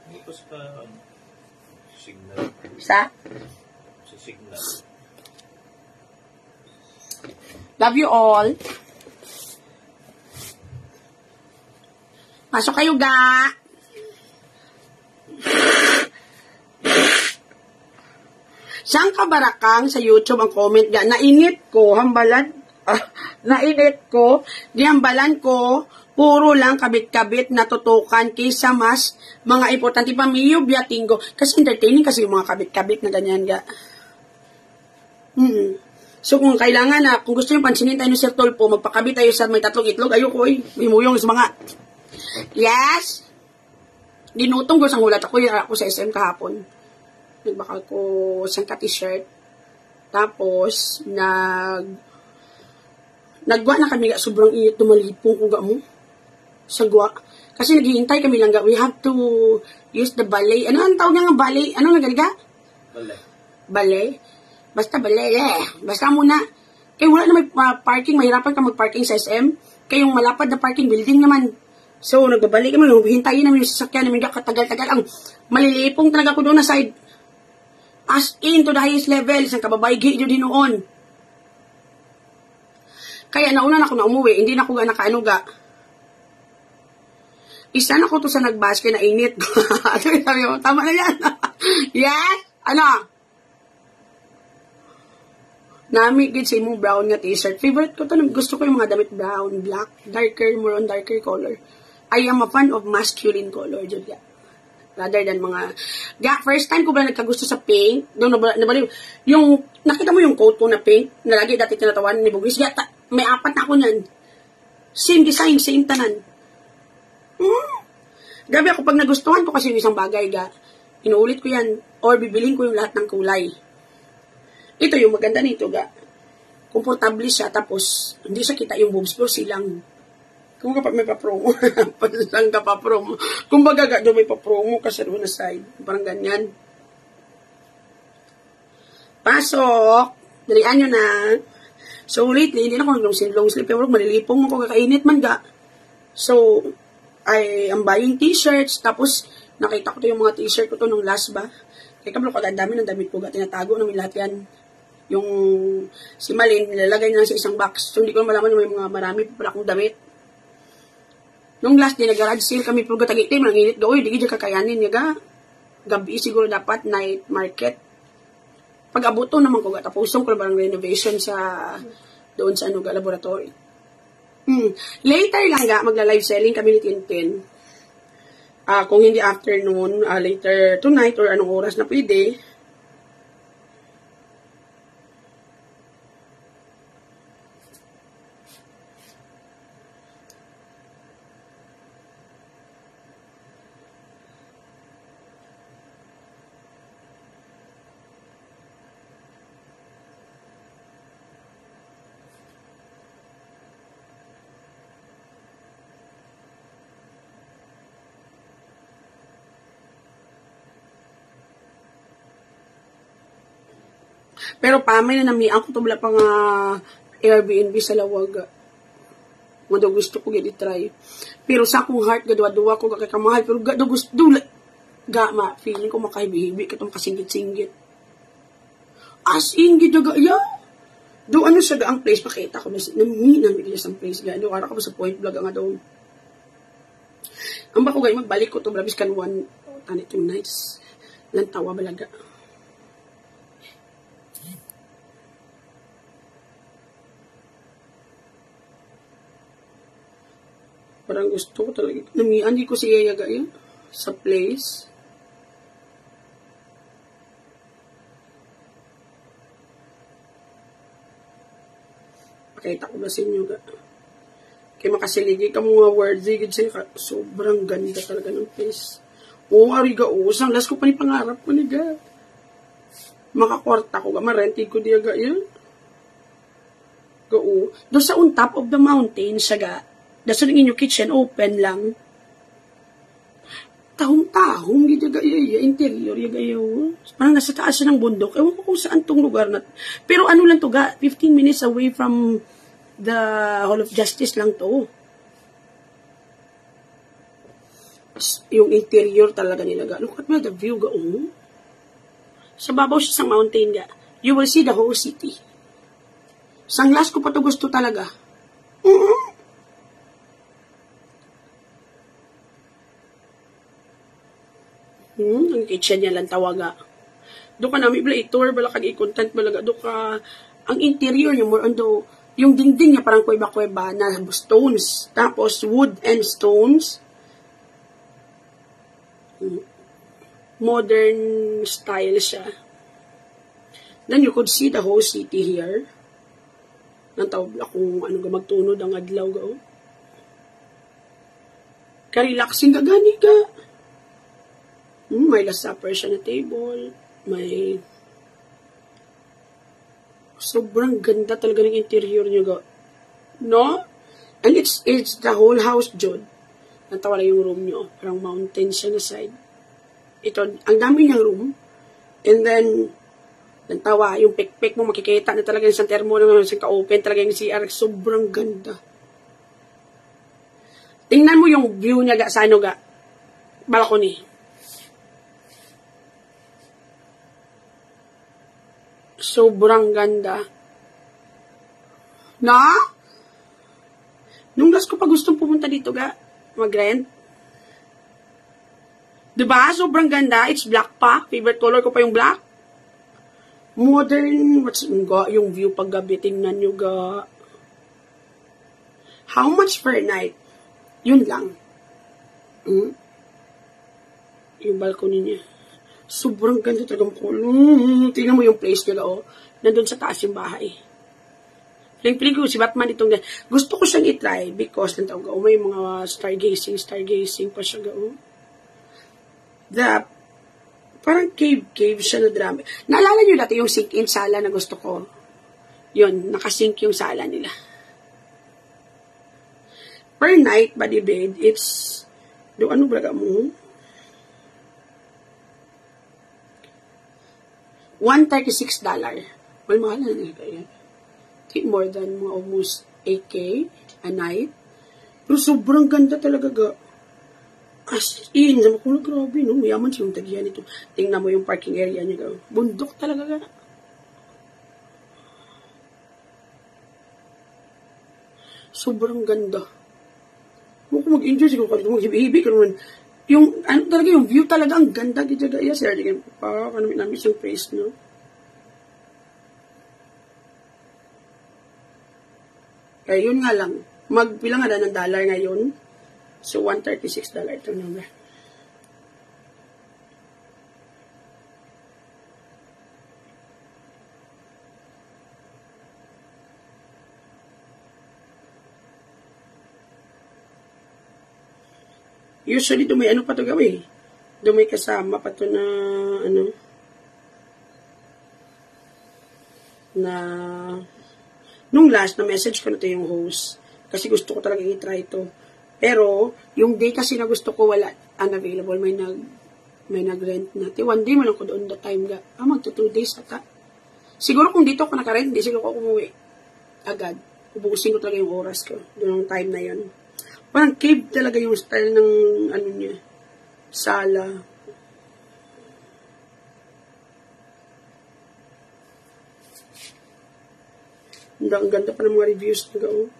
Hindi pa sa signal. Sa? Sa signal. Love you all. Pasok kayo, ga. Saan ka barakang sa YouTube ang comment ga? Nainit ko, hambalan. Nainit ko, di hambalan ko, puro lang kabit-kabit na tutukan kaysa mas mga importante pa miyo biyatinggo. Kasi entertaining kasi yung mga kabit-kabit na ganyan ga. So kung kailangan na, kung gusto nyo pansinin tayo ni Sir Tulpo, magpakabit tayo sa may tatlong itlog, ayoko may muyong sa mga. Yes! Dinutong ko sa hulat ako sa SM kahapon. Nagbakal ko isang ka-t-shirt. Tapos, nagwa na kami, sobrang init, tumalipong ko ga mo. Sagwa. Kasi naghihintay kami lang ga. We have to use the balay. Ano ang tawag nga balay? Ano nga galiga? Bale? Basta bale, Basta muna. Kaya wala na may parking, mahirapan ka mag-parking sa SM. Kaya yung malapad na parking building naman. So, nagbabalik kami, hintayin namin yung sasakyan namin, katagal-tagal. Ang malilipong talaga ko doon na side. As in, to the highest level, isang kababaygi yun din noon. Kaya nauna na ako na umuwi, hindi na ako nakaanuga. Isa na ko to sa nagbaske na init. Sabi mo, tama na yan. Yes? Ano? Nami, gid sa imong brown nga t-shirt. Favorite ko to. Gusto ko yung mga damit brown, black, darker, more on darker color. I am a fan of masculine color, Julia. Rather than mga... first time ko ba nagkagusto sa pink? Doon nabaliw. Yung, nakita mo yung coat ko na pink? Na lagi dati tinatawan ni Bugis. May 4 na ako nan. Same design, same tanan. Grabe ako pag nagustuhan ko kasi yung isang bagay, inuulit ko yan. Or bibiling ko yung lahat ng kulay. Ito yung maganda nito, komportable siya, tapos hindi siya kita yung boobs ko, silang. Kung kapag may pa-promo, pasang ka pa-promo. Kung baga, doon may pa-promo kasi doon na side. Parang ganyan. Pasok. Dalian nyo na. So, lately, hindi na ako long sleeve. Pero malilipong ako, kakainit man So, I am buying t-shirts. Tapos, nakita ko to yung mga t-shirt ko to nung last ba. Kaya kabalo ko, ang dami ng damit ko. Tinatago namin lahat yan. Yung si Malin, nilalagay na sa isang box. So, hindi ko malaman yung may mga marami pa pala akong damit. Nung last day, nag-garage sale kami, pero gatagit ang init doon, hindi dyan kakayanin niya, gabi siguro dapat, night market. Pag-abuto naman ko, tapusong ko lang renovation sa, doon sa laboratory. Later lang magla-live selling kami ni Tintin. Kung hindi afternoon, later tonight, or anong oras na pwede. Pero pamay na namiang ko tumula pang Airbnb sa Lawag. Mga gusto ko gini-try. Pero sa akong heart, gadwa-dwa ko kakamahal. Pero gusto, feeling ko makahibi-hibi katong kasinggit-singgit. As in, gidaga, do ano siya ang place, pakita ko, naminang bigla sa place, do ara ko sa point vlog nga doon. Ang bako gay magbalik ko to, labis kan one, tanit yung nice. Lantawa balaga. Parang gusto ko talaga. Hindi ko siya yagayin sa place. Pakita ko ba sa inyo kaya makasiligi ka mga words. Sobrang ganda talaga ng place. Ariga sang last ko pa ni pangarap ko niga. Makakwarta ko marentig ko diya yan. Doon sa on top of the mountain siya Daso ng inyong kitchen, open lang. Tahong-tahong, interior, parang nasa taas siya ng bundok. Ewan ko kung saan tong lugar na. Pero ano lang to, 15 minutes away from the Hall of Justice lang to. Yung interior talaga nila, look at me, the view, Sa babaw siya sa mountain, you will see the whole city. Sanglas ko pa to gusto talaga. Ang kitchen niya lang tawaga. Doon ka namin bala i-tour, bala kag i-content, bala doon ka, ang interior niya, more on yung dingding niya parang kuweba-kuweba na stones, tapos wood and stones. Modern style siya. Then you could see the whole city here. Nantawag kung ano magtunod ang adlaw Ka-relaxing ka gani ka. May last supper siya na table. May... Sobrang ganda talaga ng interior niyo, No? And it's the whole house, Jod. Natawa na yung room niyo. Parang mountain siya na side. Ito, ang dami niyang room. And then, nagtawa, yung pik-pik mo, makikita na talaga yung isang termo na isang ka-open, talaga yung CR, sobrang ganda. Tingnan mo yung view niya sa ano ga, balcony. Sobrang ganda. Na? Nung last ko pa gustong pumunta dito ga, mag-rent. Diba? Sobrang ganda. It's black pa. Favorite color ko pa yung black. Modern. What's yung view pag gabi? Tingnan nyo ga. How much per night? Yun lang. Yung balcony niya. Sobrang ganda talagang tingnan mo yung place nila, oh. Nandun sa taas yung bahay. Feeling ko si Batman itong gusto ko siyang itry because may mga stargazing pa siya ga, oh. Parang cave siya na drama. Naalala nyo dati yung sink-in sala na gusto ko? Yun, nakasink yung sala nila. Per night, body bed, it's, ano braga mo? $136. Well, mahal na nila yan. I think more than almost 8K a night. Pero sobrang ganda talaga ga. As in, naman ko, grabe, no? Mayaman siyang tagyan ito. Tingnan mo yung parking area niya. Bundok talaga ga. Sobrang ganda. Huwag ko mag-enjoy siguro kasi mag-hibi ka naman. Yung, ano talaga, yung view talaga, ang ganda. Gita gaya, sir. Di kayo pa, namin siyang praise, no? Kaya yun nga lang. Magbilang nga ng dollar ngayon. So, $136 itong number. Usually, dumay ano pa ito gawin? Dumay kasama pa ito na, ano, na, nung last, na message ko na ito yung host. Kasi gusto ko talaga i-try ito. Pero, yung day kasi na gusto ko, wala unavailable. May nag-rent na. One day mo lang ko doon the time ga. Magto 2 days ata. Siguro kung dito ako nakarent, hindi siguro ako umuwi. Agad. Ubusin ko talaga yung oras ko. Doon yung time na yun. Parang cave talaga yung style ng, ano niya, sala. Ang ganda pa ng mga reviews na gawin.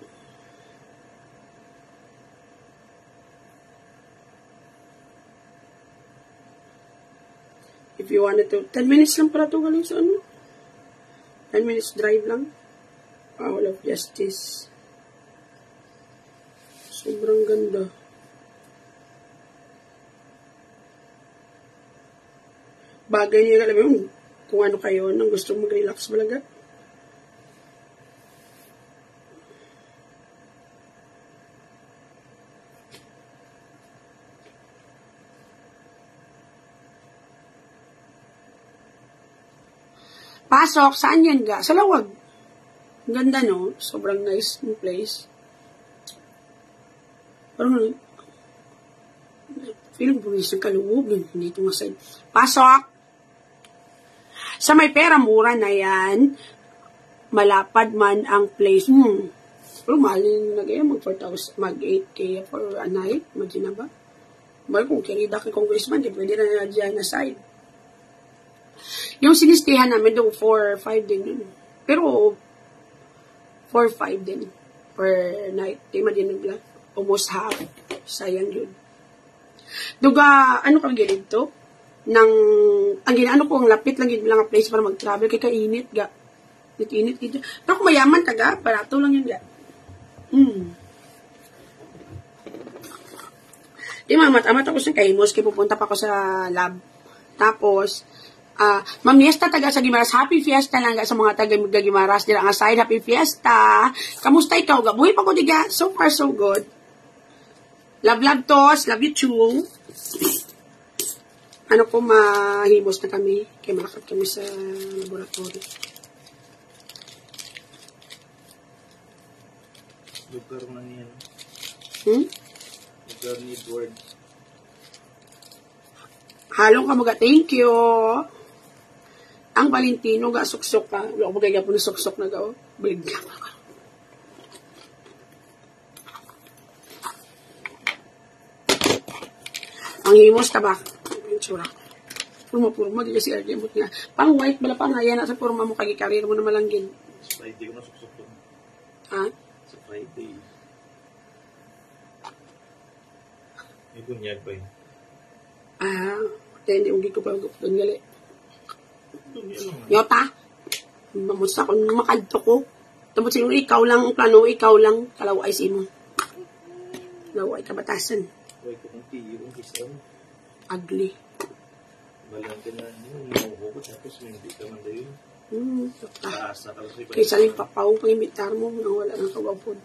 If you wanted to, 10 minutes lang pala ito galing sa ano. 10 minutes drive lang. All of Justice. Sobrang ganda. Bagay niya, alam mo, kung ano kayo, nang gusto mag-relax malaga. Pasok, saan yan ga? Sa Lawag. Ganda, no? Sobrang nice yung place. Parang, feeling po isang kaluwag. Dito nga side. Pasok! Sa may pera, mura na yan. Malapad man ang place. Pero mahal yung nag-aya. Mag 8K for a night. Imagine na ba? Mahal kung kirida kay congressman, di pwede na dyan na side. Yung sinistihan namin doon, 4-5 din yun. Pero, 4-5 din per night. Di man din nagla. Almost half. Sayang yun. Duga, ano kang gilid to? Ang ginaano ko, ang lapit lang yun lang ang place para mag-travel. Kaya kainit, ga. Init dito. Pero kung mayaman ka, ga, parato lang yun, ga. Di mamat-amat ako sa Kaimos, kaya pupunta pa ako sa lab. Tapos, mamiesta taga sa Gimaras. Happy Fiesta lang sa mga taga Gimaras. Dila ang aside, Happy Fiesta. Kamusta ikaw? Buhay pa ko diga. So far, so good. Love tos. Love you too. Ano ko, mahimos na kami. Kaya malakad kami sa laboratory. Lugar na niya. Lugar ni Edward. Halong ka mga. Thank you. Ang Valentino, ga, suksok ka. Wala ko magkaya po na suksok na ga, bigla ka. Ang himos tabak. Insura. Purma-purma, gila si RJ mo nga. Pang white, bala pang haya na sa purma mo, kagi karir mo na malanggin. Sa Friday ko na suksok ko. Ha? Sa Friday. May bunyag pa yun. Hindi ugi ko pa doon gali. Yota, mamusta ko makadto ko. Tapos yung ikaw lang, ang plano, ikaw lang, kalaway si mo. Kalaway kabatasan. Huwag ko kong tiyo, ang kisam. Ugly. Balang ka na, mahuho ko, tapos may hindi ka man dayo. Paasa ka lang. Kaysa yung papaw, pang-imitar mo, nang wala ng kawapod.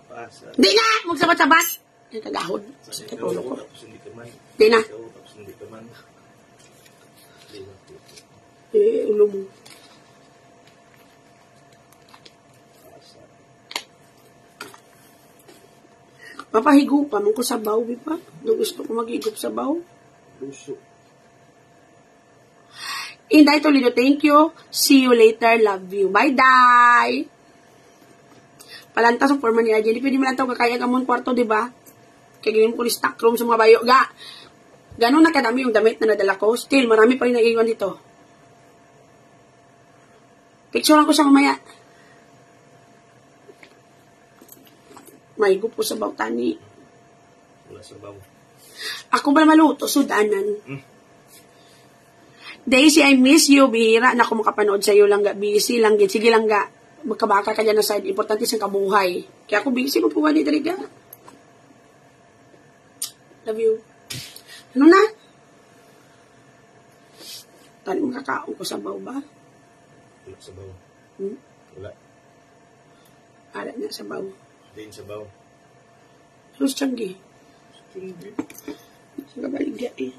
Paasa. Di na! Magsabat-sabat! Yung kagahod. Sa ikaw ko, tapos hindi ka man. Di na. Ikaw, tapos hindi ka man. Ulo mo. Papahigo pa, mong ko sabaw, di ba? Do gusto ko mag-higop sabaw. Luso. Inday Toledo, thank you. See you later. Love you. Bye, Day. Palanta sa forma ni Ajay. Di pwede mo lang ito kakaya ka mong kwarto, di ba? Kaya ganyan ko ni stock room sa mga bayo. Ganon na kadami yung damit na nadala ko. Still, marami pa rin nag-iwan dito. Picturean ko siya mamaya. May gupo sa bawtani. Wala sa bawo. Ako ba maluto? Sudanan. Daisy, I miss you. Bihira na ako makapanood sa iyo lang ga. Busy lang. Sige lang ga. Magkabaka ka dyan na side. Importante sa kabuhay. Kaya ako busy. Mapuwa ni Dariga. Love you. Ano na? Tali makakaon ko sa baw ba? Wala sa bawo. Wala. Alat na sa baw. Din sa bawo. Terus canggih. Hindi. Sa baligya eh.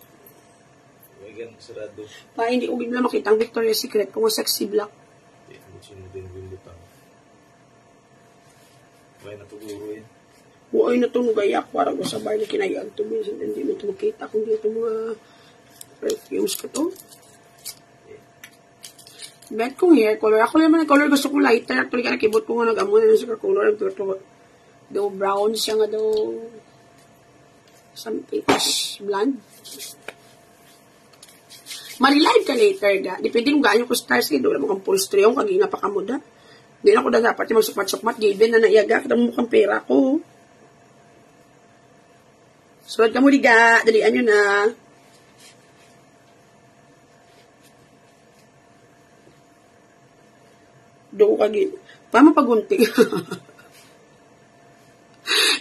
Huwag yan, sarado. Pa, hindi ko bigla makita ang Victoria's Secret kung sexy black. Hindi siya din bumutang. May natuguro yun. Buhay na ito nugaya. Parang ko sa bahay na kinayag ito. Minsan hindi mo ito makita kung dito mga perfumes ko to. Bet kong hair color. Ako naman ang color. Gusto ko lighter. Actually, ka nakibot ko nga nag-amo na sa color. Do brown siya nga do something blonde. Mali-live ka later ga. Depende kung gaano ko stars eh. Doon naman kang full stream. Kagina pa ka mo da. Hindi na ako na dapat yung magsukmat-sukmat. Given na naiyaga. Kita mo mukhang pera ko. Sunod ka mo liga. Dalian nyo na. Doon ka gin. Paano pagunting?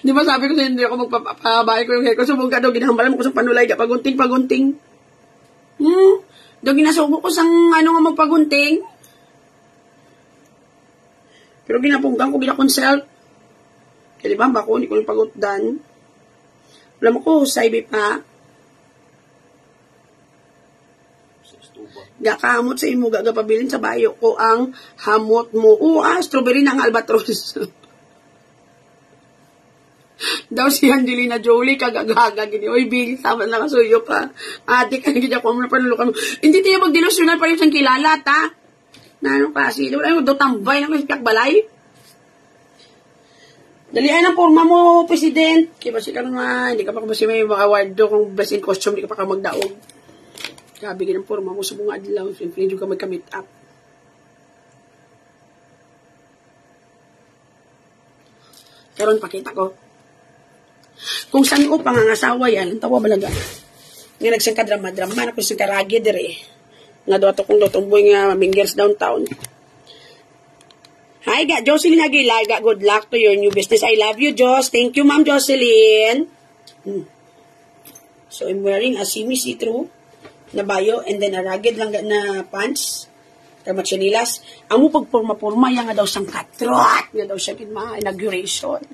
Di ba sabi ko sa hindi ako magpapabahay ko yung hair ko. Subog ka daw. Ginahambalan mo ko sa panulay. Pagunting. Daw ginasubo ko sang ano nga magpagunting. Pero ginapunggang ko, ginakonsult. Kaya di ba, bako, hindi ko yung pagutdan. Wala mo ko, saibi pa. Gakamot sa imo, gagapabilin sa bayo ko ang hamot mo. Strawberry ng albatros. Daw si Angelina Jolie, kagagaga, gini. Uy, Bill, tama na kasuyo ka. Ate, kaya gini ako, panulukan mo. Hindi tayo magdilusyonal pa rin siyang kilala, ta? Na ano kasi, wala yung tambay na kasi balay. Dalihan ang forma mo, President. Kaya ba ka naman, hindi ka pa kasi may mga award do, kung best in costume, hindi ka pa ka magdaog. Sabi ka ng forma mo, subong adlaw, siyempre, hindi ka magka-meet up. Karon pakita ko. Kung saan ko pangangasawa yan, tawa balaga. Nga nagsang kadrama-drama, na kung saan karagi dire. Nga doon ito kung dotumboy nga Mingers downtown. Hi, Jocelyn Aguilar. Good luck to your new business. I love you, Jos. Thank you, Ma'am Jocelyn. So, I'm wearing a semi-see-through na bayo and then a ragged lang na pants. Tama chinilas. Ang mo pagpurma-purma, yan nga daw siyang katrot. Nga daw siya inauguration.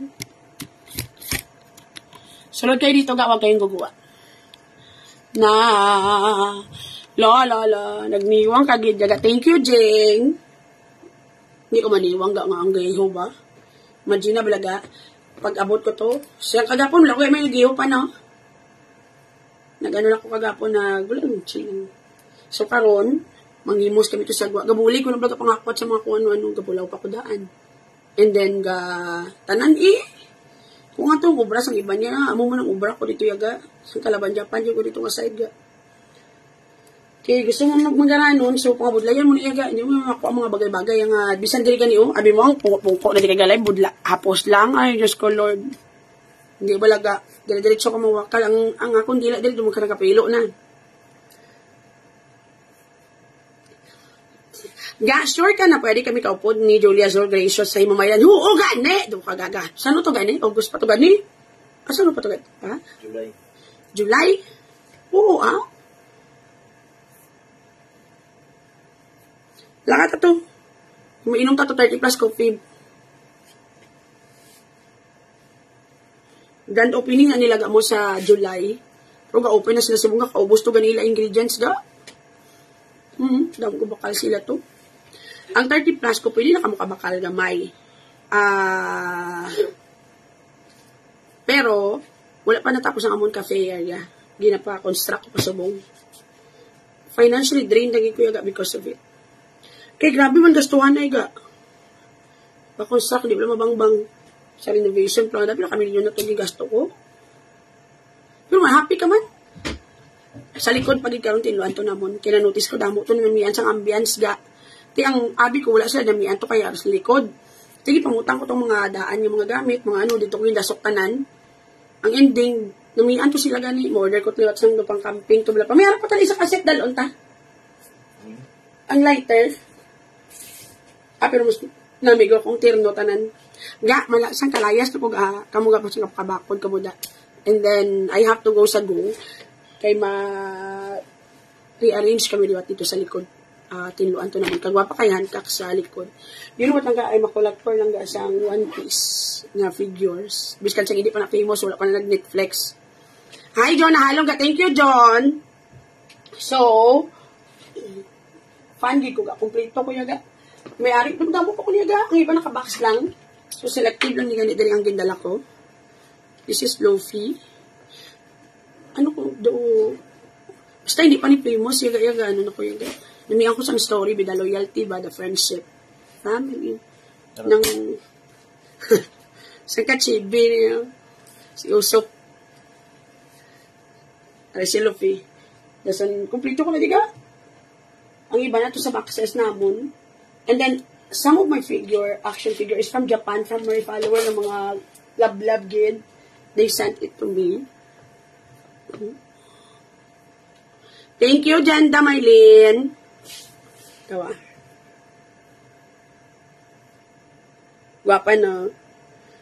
Sunod kayo dito, gawag kayong guguwa. Na, nagniwang kagid jaga. Thank you, Jane. Hindi ko maniwang nga ang gayo ba? Imagine na balaga. Pag abot ko to, siya kagapon, wala ko may nagiho pa, no? Nag-ano ako kagapon na, gulang, chilling. So, karon, Manghimos kami to sa gabuli ko na baga pangakot sa mga kung ano-ano, gabulaw pa ko daan. And then, tanan kung nga itong ubra, sang iba niya, amo mo ng ubra ko dito yaga, sang Kalaban, Japan, yung ko dito nga side ga. Okay, gusto mo magmagaranon, so pangabudlayan mo na yaga, hindi mo makuha mga bagay-bagay, ang bisan diri gani abi mo, ang pungko na diri galay, budla, hapos lang, ay, Diyos ko, Lord. Hindi balaga, dire-diretso ka mawakal, ang akong dila, dili, dumang ka nakapilo na. Sure ka na pwede kami kaupod ni Julia Zor Gracious sa imamayan. Oo, gani! Doon ka gaga. Saan to gani? August pa to gani? Saan pa to gani? Ha? July. July? Oo, Lakat ito. Umiinom ka to 30 plus coffee. Grand opening na nilaga mo sa July. Pero ga-open na sila sa mga kaubos to ganila ingredients ga. Dami ko bakal sila to. Ang 30 plus ko, pwede na kamukabakal gamay. Pero, wala pa natapos ang Amon Cafe area. Ginapa-construct ko pa subong. Financially drained lagi ko yaga because of it. Kaya grabe man gastuhan na yaga. Pa-construct, di ba mabangbang sa renovation plan. Dapat na kami ninyo na ito gasto ko. Pero happy ka man. Sa likod pagid karon tinuan to namon. Kaya notice ko damo to namian sang ambience ga. Ti ang abi ko wala sila namian to kaya sa likod. Sige pangutang ko tong mga daan yung mga gamit, mga ano dito ko yung dasok tanan. Ang ending namian to sila gani. Order ko tiwat sang pang camping to bla pa. Mayroon pa tali sa cassette dalon ta. Ang lighter. Pero mas namigo kong tirno tanan. Ga mala sang kalayas to ko kamuga pa sang kabakod kamuda. And then I have to go sa go. Kay rearrange kami diwat dito sa likod. Tinluan to naman. Kagwapa kay hankak sa likod. Yun what nga ay makolektor lang ga sa one piece na figures. Biskan siyang hindi pa na famous, wala pa na nag-Netflix. Hi John, nahalong ga. Thank you John. So, fan gig ko ga. Kompleto ko yaga. May ari, dumdamo ko yaga. Ang iba nakabox lang. So, selective lang ni ganit dali ang gindala ko. This is Lofi. Ano ko, basta hindi pa ni famous, yaga, ano na ko yaga. Namiyan ko sa story, the loyalty, the friendship, family, ng, sa kachibi niya, si Usop, si Luffy. Dasan, kumplito ko na, diga. Ang iba na to sa boxes namon. And then, some of my action figure is from Japan, from my follower ng mga love gid. They sent it to me. Thank you, Janda Maylin. Gawa. Gwapa na.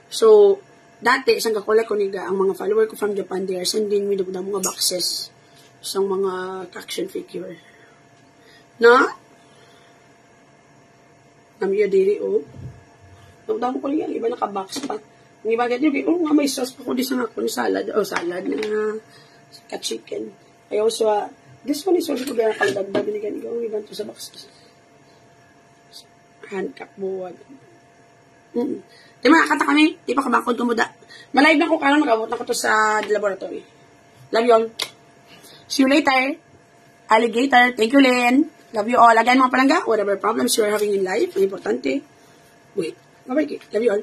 So, dati, isang kakolek ko niga, ang mga follower ko from Japan, they are sending me the mga boxes sa mga action figure. Na? Namiya diri, Nagdamo ko liyan, iba naka-box pa. Ang iba ganyan, nga may sauce pa ko di sa nga salad na ka-chicken. I also, this one is also kaya nakalagdag ni ganyan. Ang iba to sa box. Handcup buwag. Di makakata kami, di pa kabakod kumuda. Malive na ko kalang mag-abot na ko to sa laboratory. Love you all. See you later. Alligator. Thank you, Lynn. Love you all. Again, mga palangga, whatever problems you are having in life, ang importante, wait. Bye-bye. Love you all.